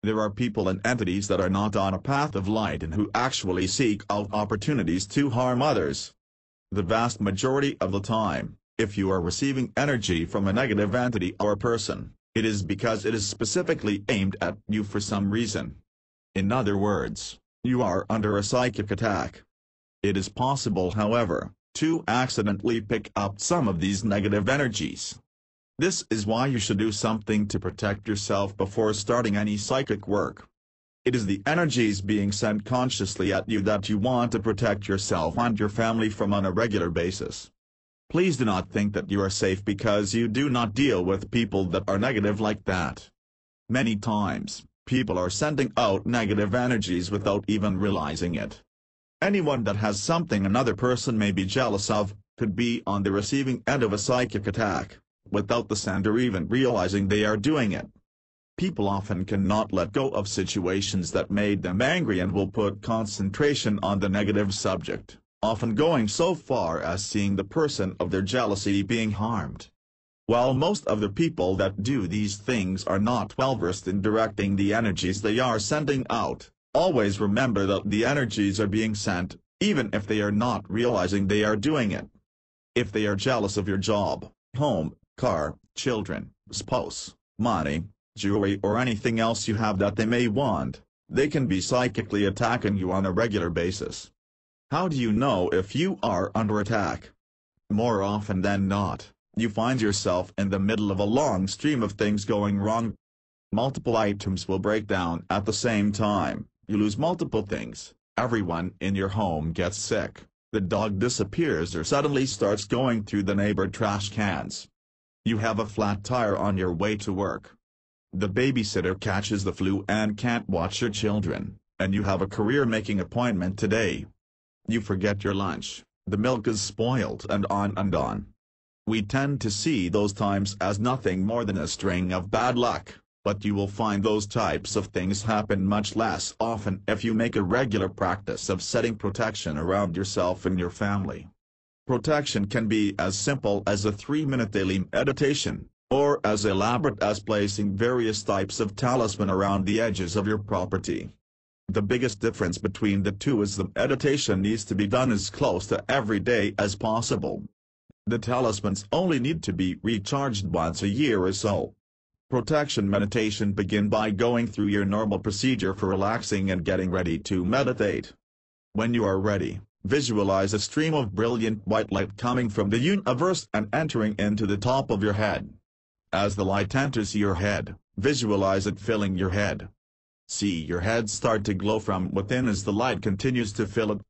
There are people and entities that are not on a path of light and who actually seek out opportunities to harm others. The vast majority of the time, if you are receiving energy from a negative entity or person, it is because it is specifically aimed at you for some reason. In other words, you are under a psychic attack. It is possible, however, to accidentally pick up some of these negative energies. This is why you should do something to protect yourself before starting any psychic work. It is the energies being sent consciously at you that you want to protect yourself and your family from on a regular basis. Please do not think that you are safe because you do not deal with people that are negative like that. Many times, people are sending out negative energies without even realizing it. Anyone that has something another person may be jealous of, could be on the receiving end of a psychic attack, without the sender even realizing they are doing it. People often cannot let go of situations that made them angry and will put concentration on the negative subject, often going so far as seeing the person of their jealousy being harmed. While most of the people that do these things are not well versed in directing the energies they are sending out, always remember that the energies are being sent, even if they are not realizing they are doing it. If they are jealous of your job, home, car, children, spouse, money, jewelry or anything else you have that they may want, they can be psychically attacking you on a regular basis. How do you know if you are under attack? More often than not, you find yourself in the middle of a long stream of things going wrong. Multiple items will break down at the same time, you lose multiple things, everyone in your home gets sick, the dog disappears or suddenly starts going through the neighbor trash cans. You have a flat tire on your way to work. The babysitter catches the flu and can't watch your children, and you have a career-making appointment today. You forget your lunch, the milk is spoiled and on and on. We tend to see those times as nothing more than a string of bad luck, but you will find those types of things happen much less often if you make a regular practice of setting protection around yourself and your family. Protection can be as simple as a 3-minute daily meditation, or as elaborate as placing various types of talisman around the edges of your property. The biggest difference between the two is the meditation needs to be done as close to every day as possible. The talismans only need to be recharged once a year or so. Protection meditation begin by going through your normal procedure for relaxing and getting ready to meditate. When you are ready, visualize a stream of brilliant white light coming from the universe and entering into the top of your head. As the light enters your head, visualize it filling your head. See your head start to glow from within as the light continues to fill it.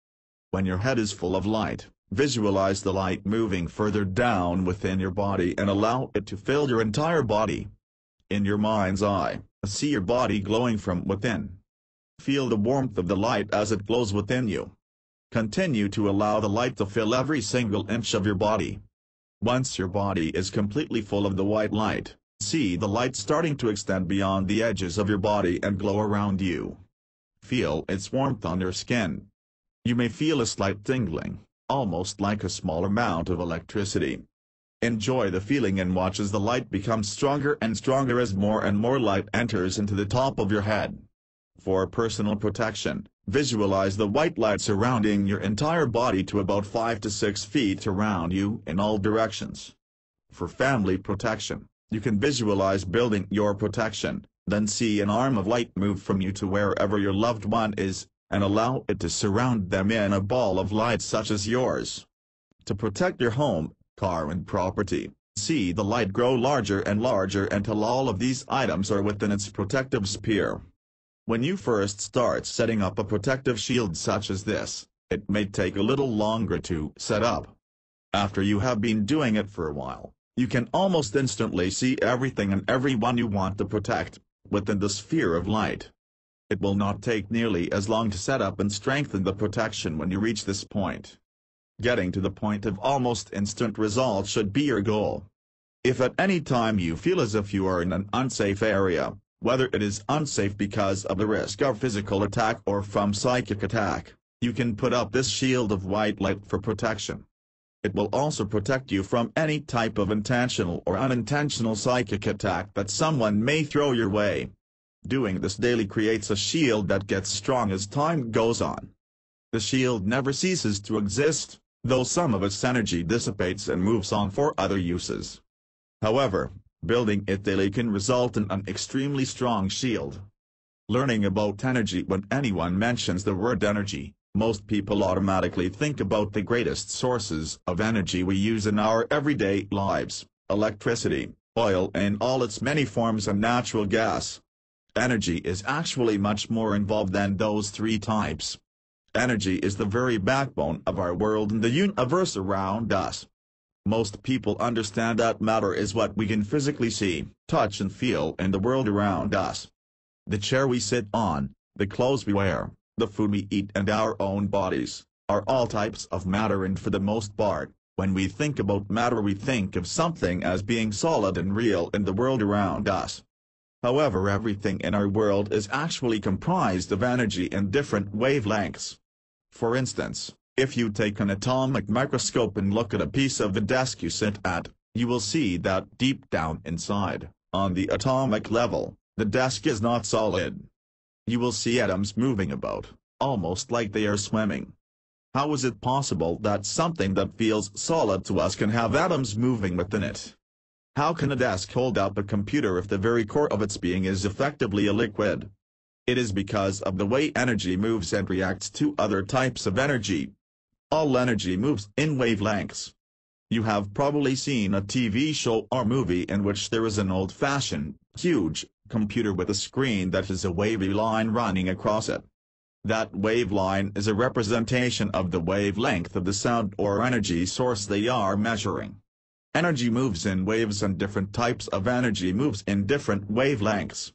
When your head is full of light, visualize the light moving further down within your body and allow it to fill your entire body. In your mind's eye, see your body glowing from within. Feel the warmth of the light as it glows within you. Continue to allow the light to fill every single inch of your body. Once your body is completely full of the white light, see the light starting to extend beyond the edges of your body and glow around you. Feel its warmth on your skin. You may feel a slight tingling, almost like a small amount of electricity. Enjoy the feeling and watch as the light becomes stronger and stronger as more and more light enters into the top of your head. For personal protection, visualize the white light surrounding your entire body to about 5 to 6 feet around you in all directions. For family protection, you can visualize building your protection, then see an arm of light move from you to wherever your loved one is, and allow it to surround them in a ball of light such as yours. To protect your home, car and property, see the light grow larger and larger until all of these items are within its protective sphere. When you first start setting up a protective shield such as this, it may take a little longer to set up. After you have been doing it for a while, you can almost instantly see everything and everyone you want to protect, within the sphere of light. It will not take nearly as long to set up and strengthen the protection when you reach this point. Getting to the point of almost instant results should be your goal. If at any time you feel as if you are in an unsafe area, whether it is unsafe because of the risk of physical attack or from psychic attack, you can put up this shield of white light for protection. It will also protect you from any type of intentional or unintentional psychic attack that someone may throw your way. Doing this daily creates a shield that gets strong as time goes on. The shield never ceases to exist, though some of its energy dissipates and moves on for other uses. However, building it daily can result in an extremely strong shield. Learning about energy. When anyone mentions the word energy, most people automatically think about the greatest sources of energy we use in our everyday lives: electricity, oil in all its many forms, and natural gas. Energy is actually much more involved than those three types. Energy is the very backbone of our world and the universe around us. Most people understand that matter is what we can physically see, touch and feel in the world around us. The chair we sit on, the clothes we wear, the food we eat and our own bodies, are all types of matter, and for the most part, when we think about matter we think of something as being solid and real in the world around us. However, everything in our world is actually comprised of energy in different wavelengths. For instance, if you take an atomic microscope and look at a piece of the desk you sit at, you will see that deep down inside, on the atomic level, the desk is not solid. You will see atoms moving about, almost like they are swimming. How is it possible that something that feels solid to us can have atoms moving within it? How can a desk hold up a computer if the very core of its being is effectively a liquid? It is because of the way energy moves and reacts to other types of energy. All energy moves in wavelengths. You have probably seen a TV show or movie in which there is an old-fashioned, huge, computer with a screen that has a wavy line running across it. That wave line is a representation of the wavelength of the sound or energy source they are measuring. Energy moves in waves and different types of energy moves in different wavelengths.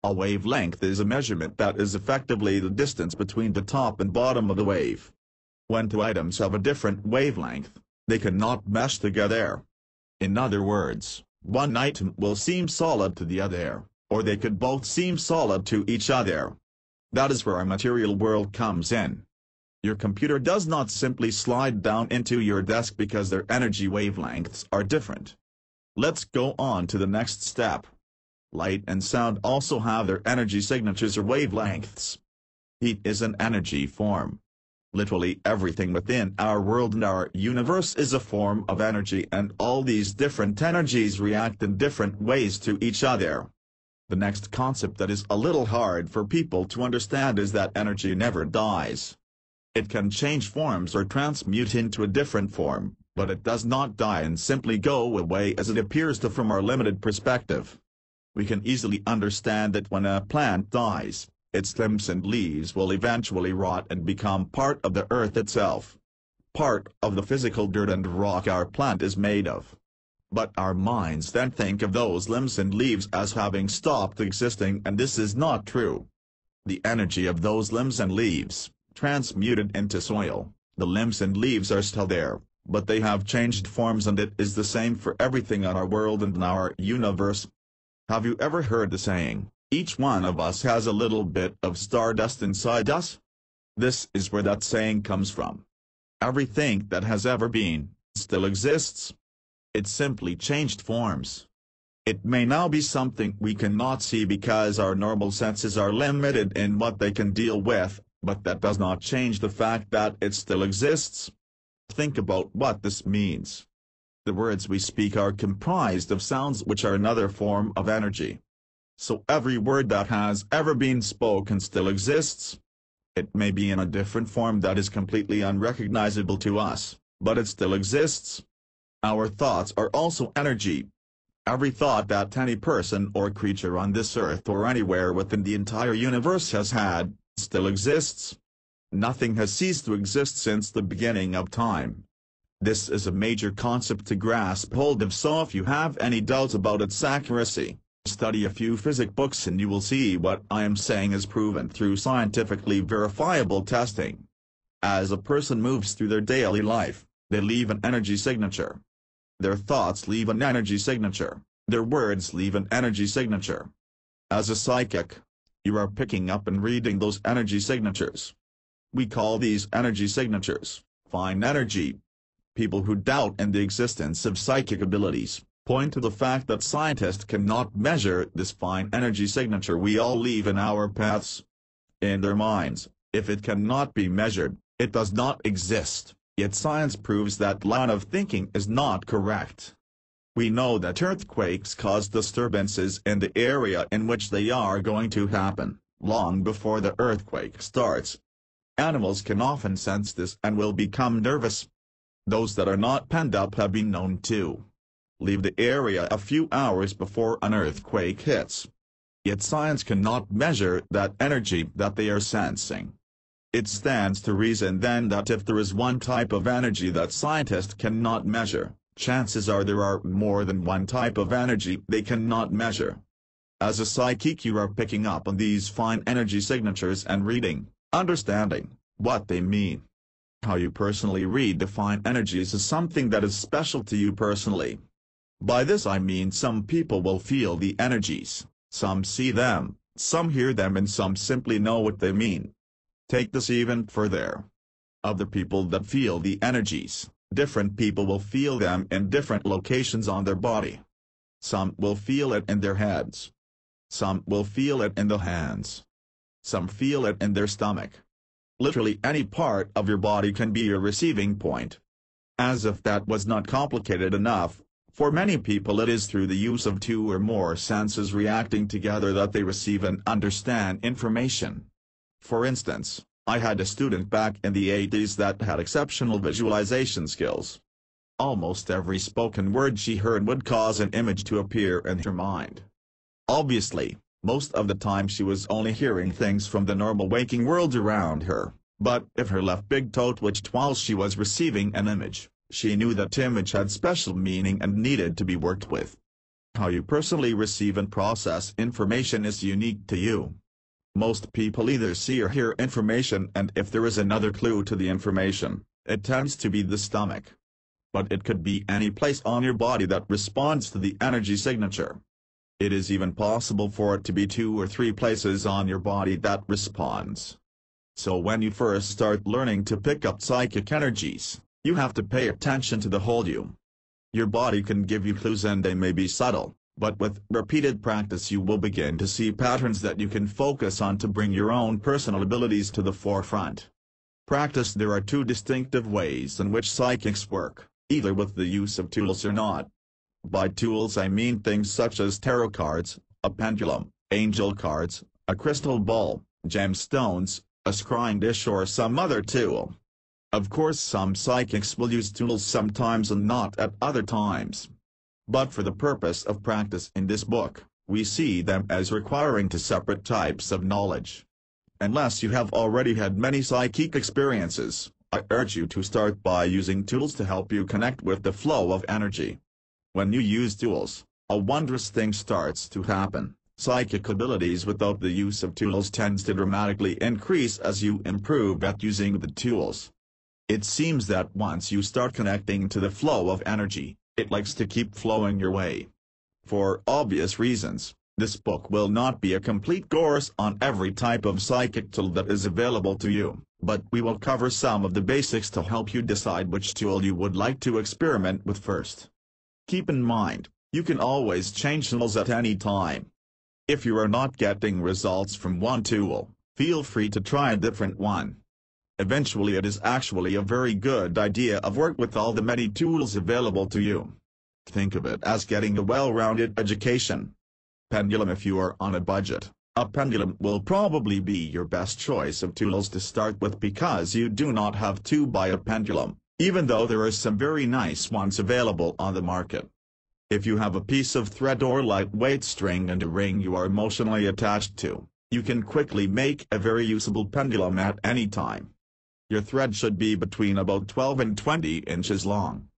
A wavelength is a measurement that is effectively the distance between the top and bottom of the wave. When two items have a different wavelength, they cannot mesh together. In other words, one item will seem solid to the other, or they could both seem solid to each other. That is where our material world comes in. Your computer does not simply slide down into your desk because their energy wavelengths are different. Let's go on to the next step. Light and sound also have their energy signatures or wavelengths. Heat is an energy form. Literally everything within our world and our universe is a form of energy, and all these different energies react in different ways to each other. The next concept that is a little hard for people to understand is that energy never dies. It can change forms or transmute into a different form, but it does not die and simply go away as it appears to from our limited perspective. We can easily understand that when a plant dies, its limbs and leaves will eventually rot and become part of the earth itself. Part of the physical dirt and rock our plant is made of. But our minds then think of those limbs and leaves as having stopped existing, and this is not true. The energy of those limbs and leaves, transmuted into soil, the limbs and leaves are still there, but they have changed forms, and it is the same for everything in our world and in our universe. Have you ever heard the saying, each one of us has a little bit of stardust inside us? This is where that saying comes from. Everything that has ever been, still exists. It simply changed forms. It may now be something we cannot see because our normal senses are limited in what they can deal with, but that does not change the fact that it still exists. Think about what this means. The words we speak are comprised of sounds, which are another form of energy. So every word that has ever been spoken still exists. It may be in a different form that is completely unrecognizable to us, but it still exists. Our thoughts are also energy. Every thought that any person or creature on this earth or anywhere within the entire universe has had, still exists. Nothing has ceased to exist since the beginning of time. This is a major concept to grasp hold of, so if you have any doubts about its accuracy, study a few physics books and you will see what I am saying is proven through scientifically verifiable testing. As a person moves through their daily life, they leave an energy signature. Their thoughts leave an energy signature. Their words leave an energy signature. As a psychic, you are picking up and reading those energy signatures. We call these energy signatures fine energy. People who doubt in the existence of psychic abilities point to the fact that scientists cannot measure this fine energy signature we all leave in our paths. In their minds, if it cannot be measured, it does not exist, yet science proves that line of thinking is not correct. We know that earthquakes cause disturbances in the area in which they are going to happen, long before the earthquake starts. Animals can often sense this and will become nervous. Those that are not penned up have been known to leave the area a few hours before an earthquake hits. Yet science cannot measure that energy that they are sensing. It stands to reason then that if there is one type of energy that scientists cannot measure, chances are there are more than one type of energy they cannot measure. As a psychic, you are picking up on these fine energy signatures and reading, understanding what they mean. How you personally read the fine energies is something that is special to you personally. By this I mean some people will feel the energies, Some see them, some hear them, and some simply know what they mean. Take this even further. Of the people that feel the energies, different people will feel them in different locations on their body. Some will feel it in their heads. Some will feel it in the hands. Some feel it in their stomach. Literally any part of your body can be your receiving point. As if that was not complicated enough, for many people it is through the use of two or more senses reacting together that they receive and understand information. For instance, I had a student back in the 80s that had exceptional visualization skills. Almost every spoken word she heard would cause an image to appear in her mind. Obviously, most of the time she was only hearing things from the normal waking world around her, but if her left big toe twitched while she was receiving an image, she knew that image had special meaning and needed to be worked with. How you personally receive and process information is unique to you. Most people either see or hear information, and if there is another clue to the information, it tends to be the stomach. But it could be any place on your body that responds to the energy signature. It is even possible for it to be 2 or 3 places on your body that responds. So when you first start learning to pick up psychic energies, you have to pay attention to the whole you. Your body can give you clues and they may be subtle, but with repeated practice you will begin to see patterns that you can focus on to bring your own personal abilities to the forefront. Practice. There are 2 distinctive ways in which psychics work, either with the use of tools or not. By tools I mean things such as tarot cards, a pendulum, angel cards, a crystal ball, gemstones, a scrying dish or some other tool. Of course some psychics will use tools sometimes and not at other times. But for the purpose of practice in this book, we see them as requiring 2 separate types of knowledge. Unless you have already had many psychic experiences, I urge you to start by using tools to help you connect with the flow of energy. When you use tools, a wondrous thing starts to happen. Psychic abilities without the use of tools tends to dramatically increase as you improve at using the tools. It seems that once you start connecting to the flow of energy, it likes to keep flowing your way. For obvious reasons, this book will not be a complete course on every type of psychic tool that is available to you, but we will cover some of the basics to help you decide which tool you would like to experiment with first. Keep in mind, you can always change tools at any time. If you are not getting results from one tool, feel free to try a different one. Eventually it is actually a very good idea to work with all the many tools available to you. Think of it as getting a well-rounded education. Pendulum. If you are on a budget, a pendulum will probably be your best choice of tools to start with because you do not have to buy a pendulum, even though there are some very nice ones available on the market. If you have a piece of thread or lightweight string and a ring you are emotionally attached to, you can quickly make a very usable pendulum at any time. Your thread should be between about 12 and 20 inches long.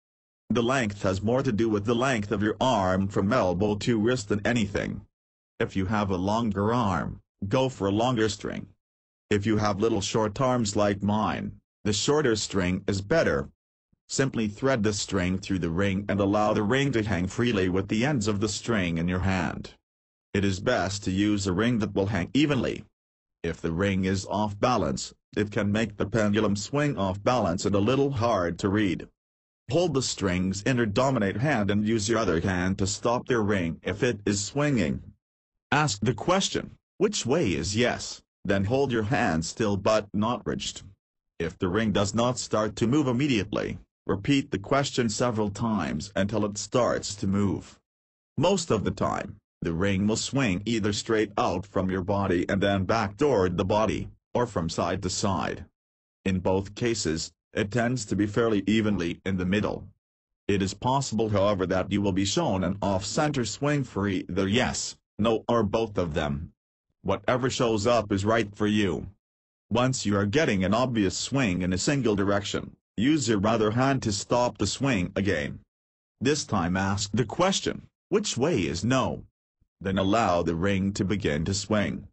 The length has more to do with the length of your arm from elbow to wrist than anything. If you have a longer arm, go for a longer string. If you have little short arms like mine, the shorter string is better. Simply thread the string through the ring and allow the ring to hang freely with the ends of the string in your hand. It is best to use a ring that will hang evenly. If the ring is off balance, it can make the pendulum swing off balance and a little hard to read. Hold the string's inner dominant hand and use your other hand to stop the ring if it is swinging. Ask the question, which way is yes, then hold your hand still but not rigid. If the ring does not start to move immediately, repeat the question several times until it starts to move. Most of the time, the ring will swing either straight out from your body and then back toward the body, or from side to side. In both cases, it tends to be fairly evenly in the middle. It is possible, however, that you will be shown an off-center swing for either yes, no, or both of them. Whatever shows up is right for you. Once you are getting an obvious swing in a single direction, use your other hand to stop the swing again. This time ask the question, which way is no? Then allow the ring to begin to swing.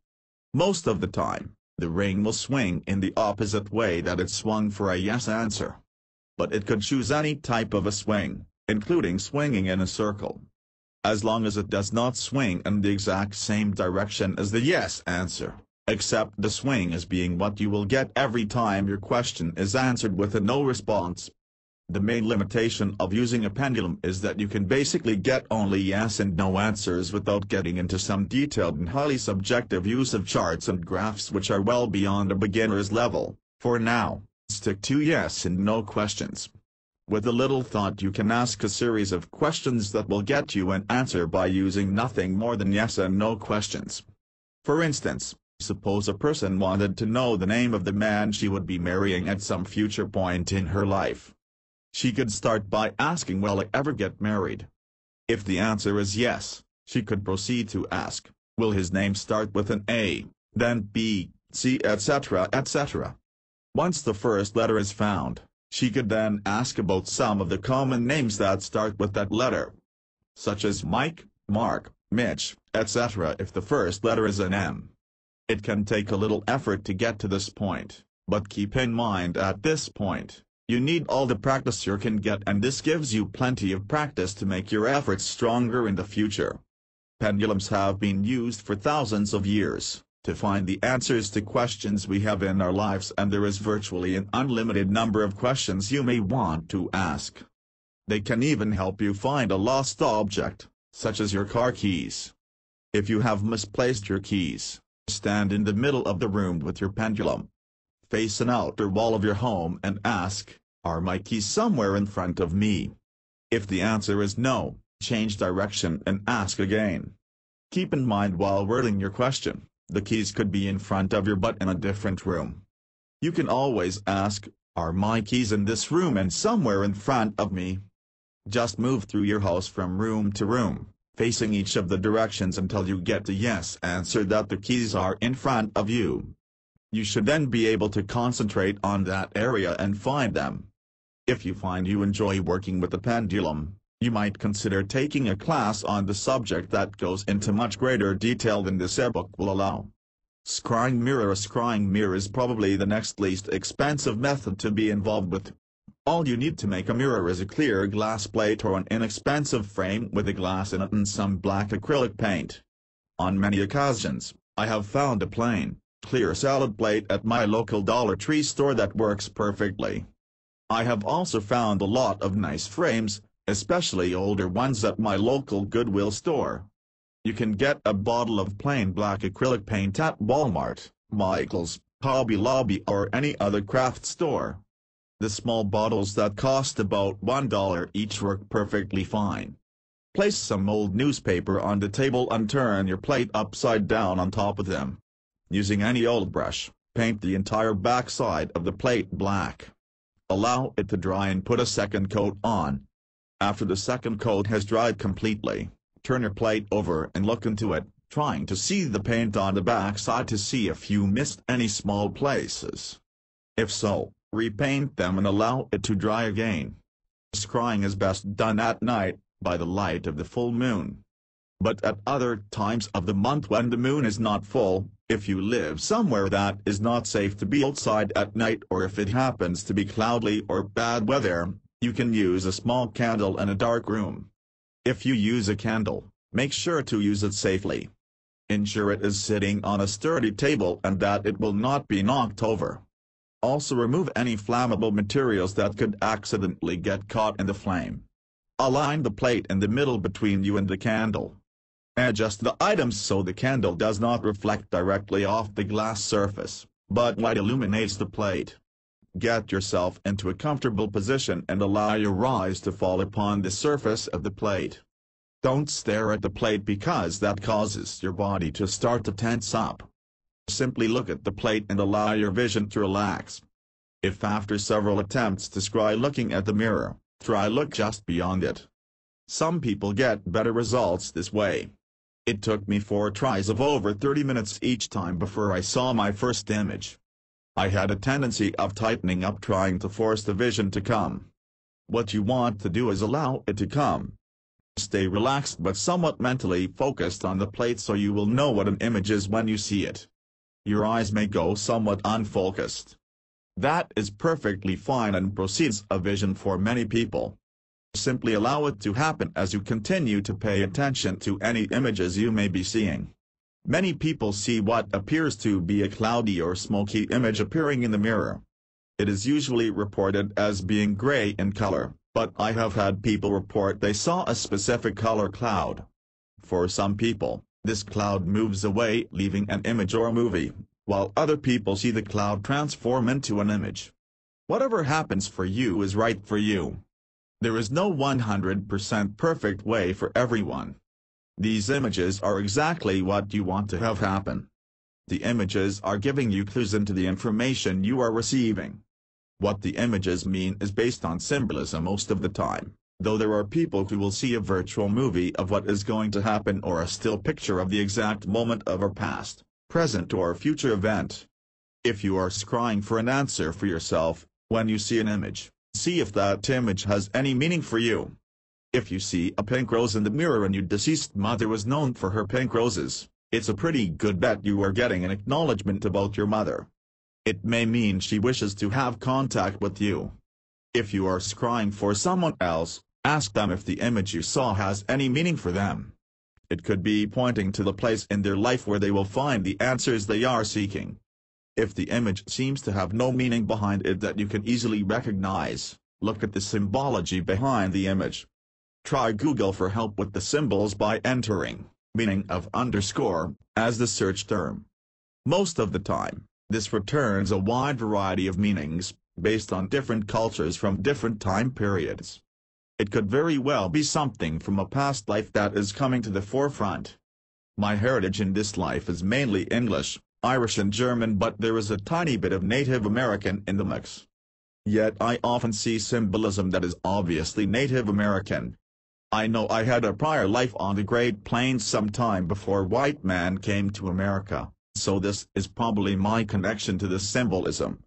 Most of the time, the ring will swing in the opposite way that it swung for a yes answer. But it could choose any type of a swing, including swinging in a circle. as long as it does not swing in the exact same direction as the yes answer, except the swing as being what you will get every time your question is answered with a no response. The main limitation of using a pendulum is that you can basically get only yes and no answers without getting into some detailed and highly subjective use of charts and graphs which are well beyond a beginner's level. For now, stick to yes and no questions. With a little thought you can ask a series of questions that will get you an answer by using nothing more than yes and no questions. For instance, suppose a person wanted to know the name of the man she would be marrying at some future point in her life. She could start by asking, will I ever get married? If the answer is yes, she could proceed to ask, will his name start with an A, then B, C, etc., etc. Once the first letter is found, she could then ask about some of the common names that start with that letter, such as Mike, Mark, Mitch, etc. if the first letter is an M. It can take a little effort to get to this point, but keep in mind at this point, you need all the practice you can get, and this gives you plenty of practice to make your efforts stronger in the future. Pendulums have been used for thousands of years to find the answers to questions we have in our lives, and there is virtually an unlimited number of questions you may want to ask. They can even help you find a lost object, such as your car keys. If you have misplaced your keys, stand in the middle of the room with your pendulum. Face an outer wall of your home and ask, are my keys somewhere in front of me? If the answer is no, change direction and ask again. Keep in mind while wording your question, the keys could be in front of your butt in a different room. You can always ask, are my keys in this room and somewhere in front of me? Just move through your house from room to room, facing each of the directions until you get the yes answer that the keys are in front of you. You should then be able to concentrate on that area and find them. If you find you enjoy working with the pendulum, you might consider taking a class on the subject that goes into much greater detail than this ebook will allow. Scrying mirror. A scrying mirror is probably the next least expensive method to be involved with. All you need to make a mirror is a clear glass plate or an inexpensive frame with a glass in it and some black acrylic paint. On many occasions, I have found a plain, clear solid plate at my local Dollar Tree store that works perfectly. I have also found a lot of nice frames, especially older ones, at my local Goodwill store. You can get a bottle of plain black acrylic paint at Walmart, Michael's, Hobby Lobby, or any other craft store. The small bottles that cost about $1 each work perfectly fine. Place some old newspaper on the table and turn your plate upside down on top of them. Using any old brush, paint the entire backside of the plate black. Allow it to dry and put a second coat on. After the second coat has dried completely, turn your plate over and look into it, trying to see the paint on the backside to see if you missed any small places. If so, repaint them and allow it to dry again. Scrying is best done at night, by the light of the full moon. But at other times of the month when the moon is not full, if you live somewhere that is not safe to be outside at night, or if it happens to be cloudy or bad weather, you can use a small candle in a dark room. If you use a candle, make sure to use it safely. Ensure it is sitting on a sturdy table and that it will not be knocked over. Also remove any flammable materials that could accidentally get caught in the flame. Align the plate in the middle between you and the candle. Adjust the items so the candle does not reflect directly off the glass surface, but light illuminates the plate. Get yourself into a comfortable position and allow your eyes to fall upon the surface of the plate. Don't stare at the plate because that causes your body to start to tense up. Simply look at the plate and allow your vision to relax. If after several attempts to scry looking at the mirror, try look just beyond it. Some people get better results this way. It took me 4 tries of over 30 minutes each time before I saw my first image. I had a tendency of tightening up trying to force the vision to come. What you want to do is allow it to come. Stay relaxed but somewhat mentally focused on the plate so you will know what an image is when you see it. Your eyes may go somewhat unfocused. That is perfectly fine and precedes a vision for many people. Simply allow it to happen as you continue to pay attention to any images you may be seeing. Many people see what appears to be a cloudy or smoky image appearing in the mirror. It is usually reported as being gray in color, but I have had people report they saw a specific color cloud. For some people, this cloud moves away leaving an image or movie, while other people see the cloud transform into an image. Whatever happens for you is right for you. There is no 100% perfect way for everyone. These images are exactly what you want to have happen. The images are giving you clues into the information you are receiving. What the images mean is based on symbolism most of the time, though there are people who will see a virtual movie of what is going to happen or a still picture of the exact moment of a past, present or future event. If you are scrying for an answer for yourself, when you see an image, see if that image has any meaning for you. If you see a pink rose in the mirror and your deceased mother was known for her pink roses, it's a pretty good bet you are getting an acknowledgement about your mother. It may mean she wishes to have contact with you. If you are scrying for someone else, ask them if the image you saw has any meaning for them. It could be pointing to the place in their life where they will find the answers they are seeking. If the image seems to have no meaning behind it that you can easily recognize, look at the symbology behind the image. Try Google for help with the symbols by entering meaning of underscore as the search term. Most of the time, this returns a wide variety of meanings, based on different cultures from different time periods. It could very well be something from a past life that is coming to the forefront. My heritage in this life is mainly English, Irish and German, but there is a tiny bit of Native American in the mix. Yet I often see symbolism that is obviously Native American. I know I had a prior life on the Great Plains sometime before white man came to America, so this is probably my connection to the symbolism.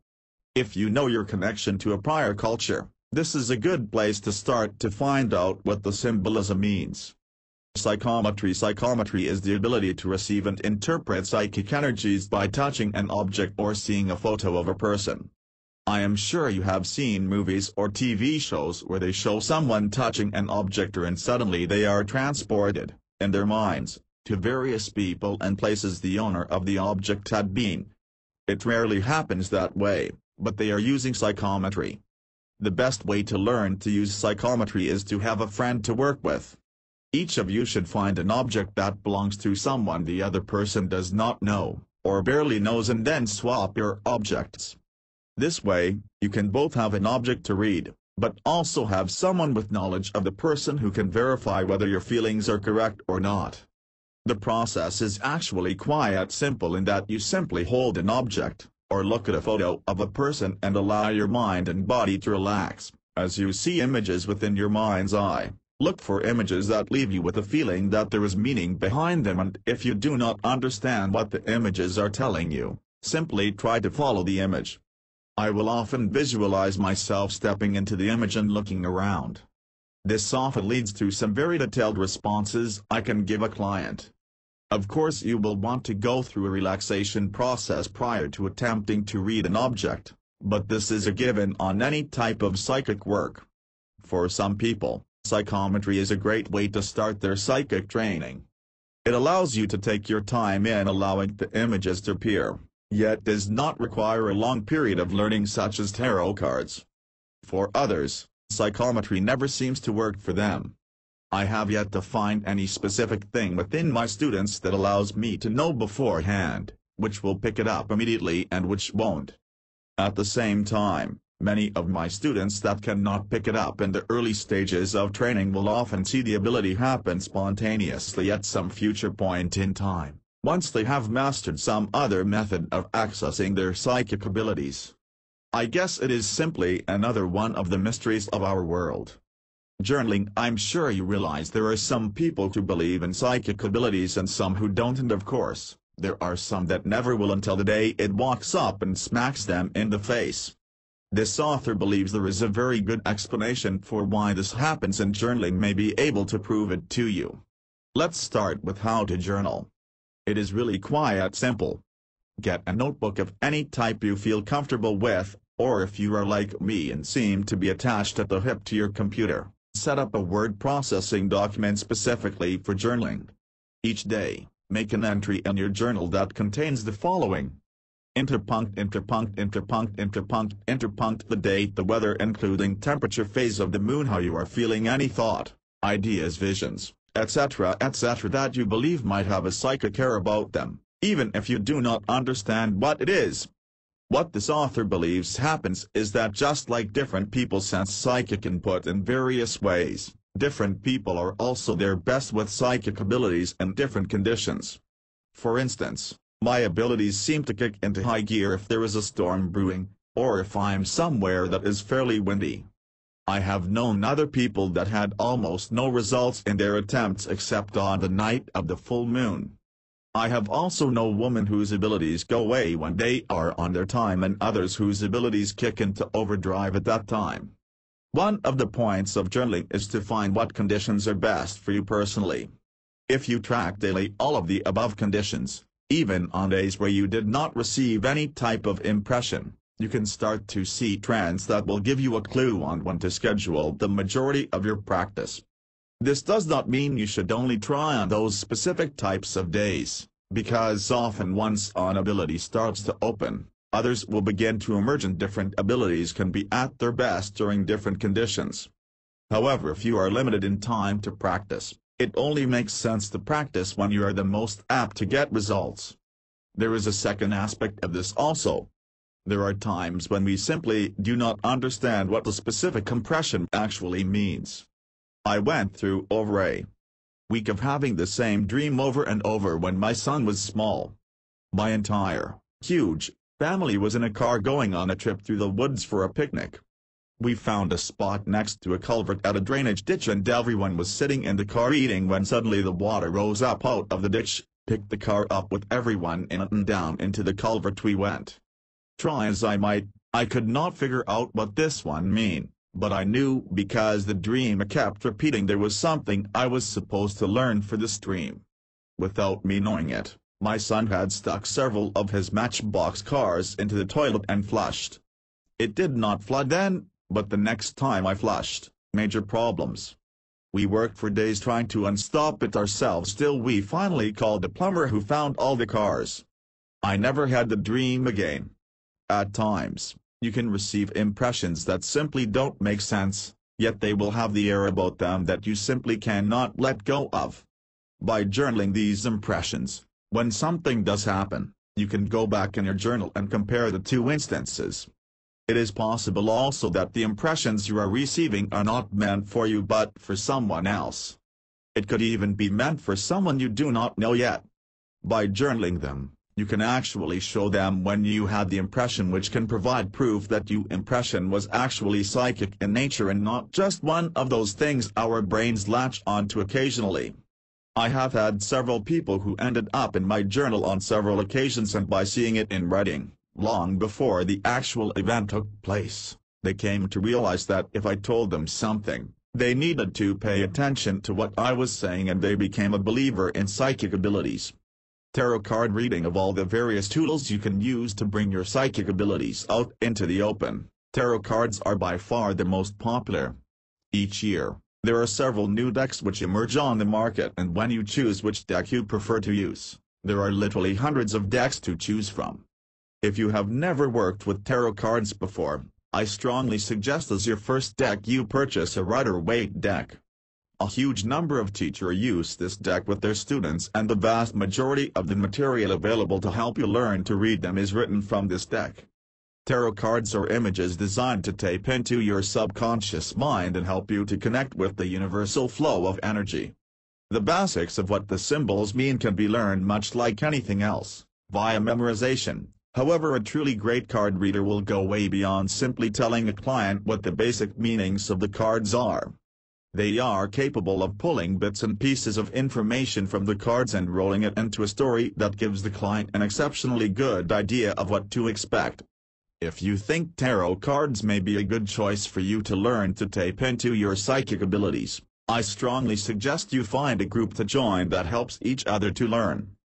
If you know your connection to a prior culture, this is a good place to start to find out what the symbolism means. Psychometry is the ability to receive and interpret psychic energies by touching an object or seeing a photo of a person. I am sure you have seen movies or TV shows where they show someone touching an object and suddenly they are transported, in their minds, to various people and places the owner of the object had been. It rarely happens that way, but they are using psychometry. The best way to learn to use psychometry is to have a friend to work with. Each of you should find an object that belongs to someone the other person does not know, or barely knows, and then swap your objects. This way, you can both have an object to read, but also have someone with knowledge of the person who can verify whether your feelings are correct or not. The process is actually quite simple in that you simply hold an object, or look at a photo of a person and allow your mind and body to relax, as you see images within your mind's eye. Look for images that leave you with a feeling that there is meaning behind them, and if you do not understand what the images are telling you, simply try to follow the image. I will often visualize myself stepping into the image and looking around. This often leads to some very detailed responses I can give a client. Of course, you will want to go through a relaxation process prior to attempting to read an object, but this is a given on any type of psychic work. For some people, psychometry is a great way to start their psychic training. It allows you to take your time in allowing the images to appear, yet does not require a long period of learning such as tarot cards. For others, psychometry never seems to work for them. I have yet to find any specific thing within my students that allows me to know beforehand, which will pick it up immediately and which won't. At the same time, many of my students that cannot pick it up in the early stages of training will often see the ability happen spontaneously at some future point in time, once they have mastered some other method of accessing their psychic abilities. I guess it is simply another one of the mysteries of our world. Journaling. I'm sure you realize there are some people who believe in psychic abilities and some who don't, and of course, there are some that never will until the day it walks up and smacks them in the face. This author believes there is a very good explanation for why this happens, and journaling may be able to prove it to you. Let's start with how to journal. It is really quite simple. Get a notebook of any type you feel comfortable with, or if you are like me and seem to be attached at the hip to your computer, set up a word processing document specifically for journaling. Each day, make an entry in your journal that contains the following. Interpunct, interpunct, interpunct, interpunct, interpunct, the date, the weather including temperature, phase of the moon, how you are feeling, any thought, ideas, visions, etc., etc. that you believe might have a psychic air about them, even if you do not understand what it is. What this author believes happens is that just like different people sense psychic input in various ways, different people are also their best with psychic abilities in different conditions. For instance, my abilities seem to kick into high gear if there is a storm brewing, or if I'm somewhere that is fairly windy. I have known other people that had almost no results in their attempts except on the night of the full moon. I have also known women whose abilities go away when they are on their time and others whose abilities kick into overdrive at that time. One of the points of journaling is to find what conditions are best for you personally. If you track daily all of the above conditions, even on days where you did not receive any type of impression, you can start to see trends that will give you a clue on when to schedule the majority of your practice. This does not mean you should only try on those specific types of days, because often once an ability starts to open, others will begin to emerge and different abilities can be at their best during different conditions. However, if you are limited in time to practice, it only makes sense to practice when you are the most apt to get results. There is a second aspect of this also. There are times when we simply do not understand what the specific impression actually means. I went through over a week of having the same dream over and over when my son was small. My entire, huge, family was in a car going on a trip through the woods for a picnic. We found a spot next to a culvert at a drainage ditch and everyone was sitting in the car eating when suddenly the water rose up out of the ditch, picked the car up with everyone in it and down into the culvert we went. Try as I might, I could not figure out what this one meant, but I knew because the dream kept repeating there was something I was supposed to learn for this dream. Without me knowing it, my son had stuck several of his Matchbox cars into the toilet and flushed. It did not flood then, but the next time I flushed, major problems. We worked for days trying to unstop it ourselves till we finally called a plumber who found all the cars. I never had the dream again. At times, you can receive impressions that simply don't make sense, yet they will have the air about them that you simply cannot let go of. By journaling these impressions, when something does happen, you can go back in your journal and compare the two instances. It is possible also that the impressions you are receiving are not meant for you but for someone else. It could even be meant for someone you do not know yet. By journaling them, you can actually show them when you had the impression, which can provide proof that your impression was actually psychic in nature and not just one of those things our brains latch onto occasionally. I have had several people who ended up in my journal on several occasions, and by seeing it in writing, long before the actual event took place, they came to realize that if I told them something, they needed to pay attention to what I was saying, and they became a believer in psychic abilities. Tarot card reading. Of all the various tools you can use to bring your psychic abilities out into the open, tarot cards are by far the most popular. Each year, there are several new decks which emerge on the market, and when you choose which deck you prefer to use, there are literally hundreds of decks to choose from. If you have never worked with tarot cards before, I strongly suggest as your first deck you purchase a Rider-Waite deck. A huge number of teachers use this deck with their students, and the vast majority of the material available to help you learn to read them is written from this deck. Tarot cards are images designed to tap into your subconscious mind and help you to connect with the universal flow of energy. The basics of what the symbols mean can be learned much like anything else, via memorization. However, a truly great card reader will go way beyond simply telling a client what the basic meanings of the cards are. They are capable of pulling bits and pieces of information from the cards and rolling it into a story that gives the client an exceptionally good idea of what to expect. If you think tarot cards may be a good choice for you to learn to tap into your psychic abilities, I strongly suggest you find a group to join that helps each other to learn.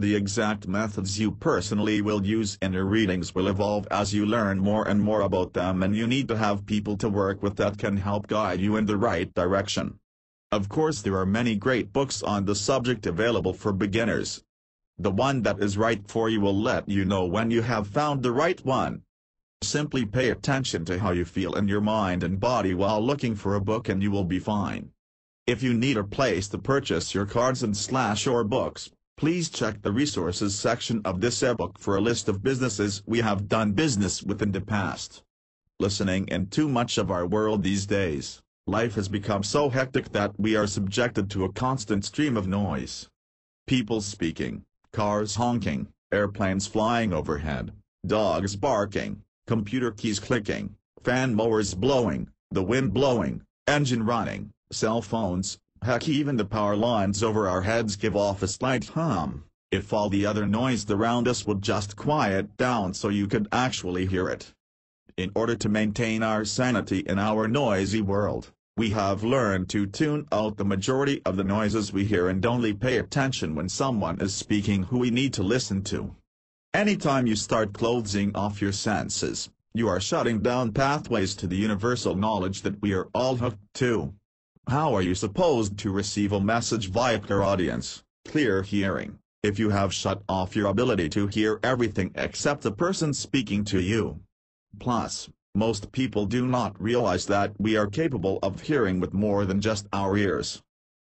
The exact methods you personally will use in your readings will evolve as you learn more and more about them, and you need to have people to work with that can help guide you in the right direction. Of course, there are many great books on the subject available for beginners. The one that is right for you will let you know when you have found the right one. Simply pay attention to how you feel in your mind and body while looking for a book and you will be fine. If you need a place to purchase your cards and or books, please check the resources section of this ebook for a list of businesses we have done business with in the past. Listening in too much of our world these days, life has become so hectic that we are subjected to a constant stream of noise. People speaking, cars honking, airplanes flying overhead, dogs barking, computer keys clicking, fan mowers blowing, the wind blowing, engine running, cell phones, heck, even the power lines over our heads give off a slight hum. If all the other noise around us would just quiet down so you could actually hear it. In order to maintain our sanity in our noisy world, we have learned to tune out the majority of the noises we hear and only pay attention when someone is speaking who we need to listen to. Anytime you start closing off your senses, you are shutting down pathways to the universal knowledge that we are all hooked to. How are you supposed to receive a message via clairaudience, clear hearing, if you have shut off your ability to hear everything except the person speaking to you? Plus, most people do not realize that we are capable of hearing with more than just our ears.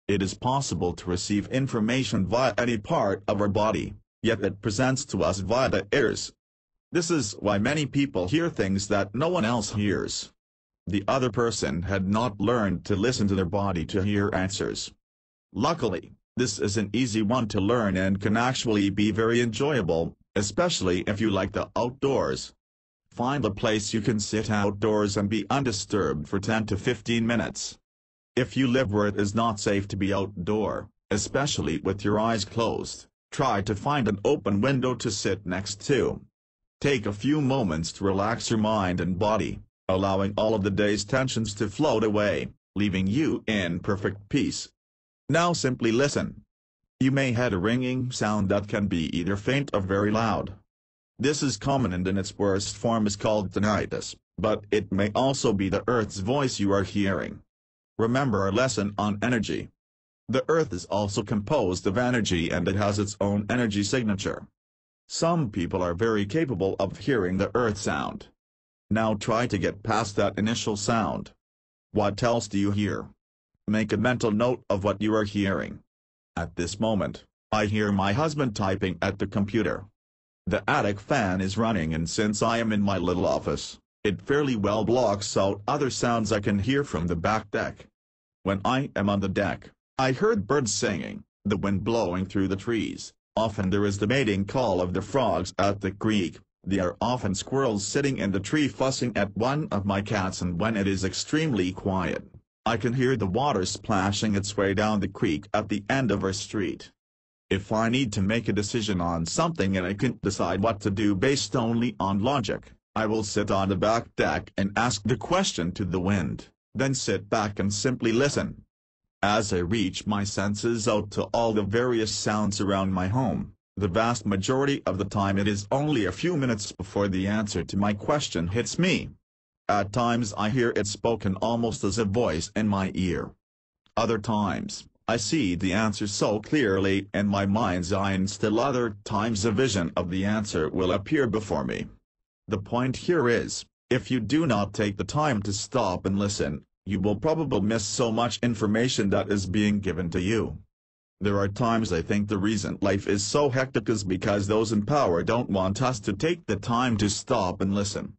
It is possible to receive information via any part of our body, yet it presents to us via the ears. This is why many people hear things that no one else hears. The other person had not learned to listen to their body to hear answers. Luckily, this is an easy one to learn and can actually be very enjoyable, especially if you like the outdoors. Find a place you can sit outdoors and be undisturbed for 10 to 15 minutes. If you live where it is not safe to be outdoor, especially with your eyes closed, try to find an open window to sit next to. Take a few moments to relax your mind and body, allowing all of the day's tensions to float away, leaving you in perfect peace. Now simply listen. You may hear a ringing sound that can be either faint or very loud. This is common and in its worst form is called tinnitus, but it may also be the Earth's voice you are hearing. Remember our lesson on energy. The Earth is also composed of energy and it has its own energy signature. Some people are very capable of hearing the Earth sound. Now try to get past that initial sound. What else do you hear? Make a mental note of what you are hearing. At this moment, I hear my husband typing at the computer. The attic fan is running, and since I am in my little office, it fairly well blocks out other sounds I can hear from the back deck. When I am on the deck, I heard birds singing, the wind blowing through the trees. Often there is the mating call of the frogs at the creek. There are often squirrels sitting in the tree fussing at one of my cats, and when it is extremely quiet, I can hear the water splashing its way down the creek at the end of our street. If I need to make a decision on something and I can't decide what to do based only on logic, I will sit on the back deck and ask the question to the wind, then sit back and simply listen. As I reach my senses out to all the various sounds around my home, the vast majority of the time it is only a few minutes before the answer to my question hits me. At times I hear it spoken almost as a voice in my ear. Other times, I see the answer so clearly in my mind's eye, and still other times a vision of the answer will appear before me. The point here is, if you do not take the time to stop and listen, you will probably miss so much information that is being given to you. There are times I think the reason life is so hectic is because those in power don't want us to take the time to stop and listen.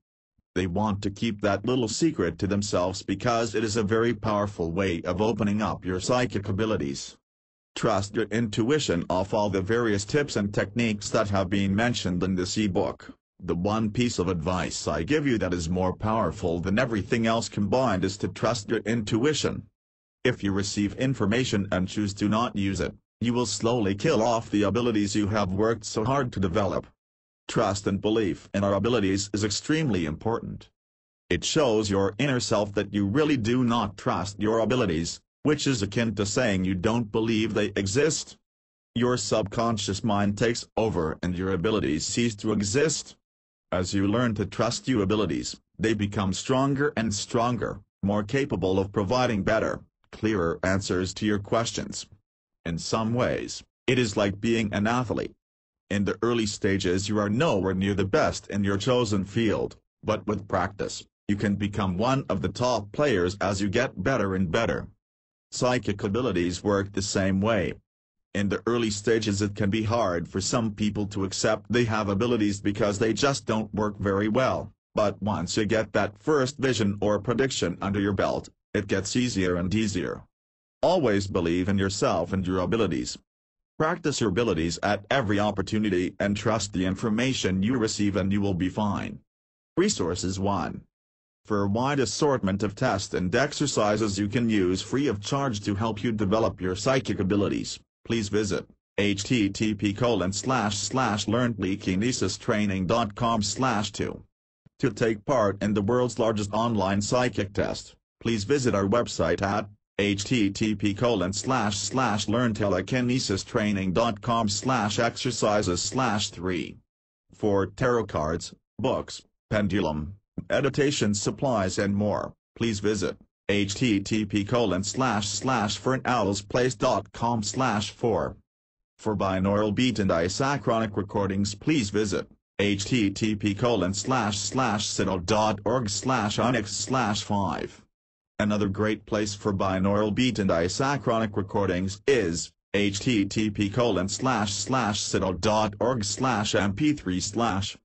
They want to keep that little secret to themselves because it is a very powerful way of opening up your psychic abilities. Trust your intuition of all the various tips and techniques that have been mentioned in this ebook. The one piece of advice I give you that is more powerful than everything else combined is to trust your intuition. If you receive information and choose to not use it, you will slowly kill off the abilities you have worked so hard to develop. Trust and belief in our abilities is extremely important. It shows your inner self that you really do not trust your abilities, which is akin to saying you don't believe they exist. Your subconscious mind takes over and your abilities cease to exist. As you learn to trust your abilities, they become stronger and stronger, more capable of providing better, clearer answers to your questions. In some ways, it is like being an athlete. In the early stages you are nowhere near the best in your chosen field, but with practice, you can become one of the top players as you get better and better. Psychic abilities work the same way. In the early stages it can be hard for some people to accept they have abilities because they just don't work very well, but once you get that first vision or prediction under your belt, it gets easier and easier. Always believe in yourself and your abilities. Practice your abilities at every opportunity and trust the information you receive and you will be fine. Resources 1. For a wide assortment of tests and exercises you can use free of charge to help you develop your psychic abilities, please visit http://learntelekinesistraining.com/2. To take part in the world's largest online psychic test, please visit our website at http://learntelekinesistraining.com/exercises/3. For tarot cards, books, pendulum, meditation supplies and more, please visit http://fernowlsplace.com/4. For binaural beat and isochronic recordings please visit http://citadel.org/onyx/5. Another great place for binaural beat and isochronic recordings is http://citadel.org/mp3/.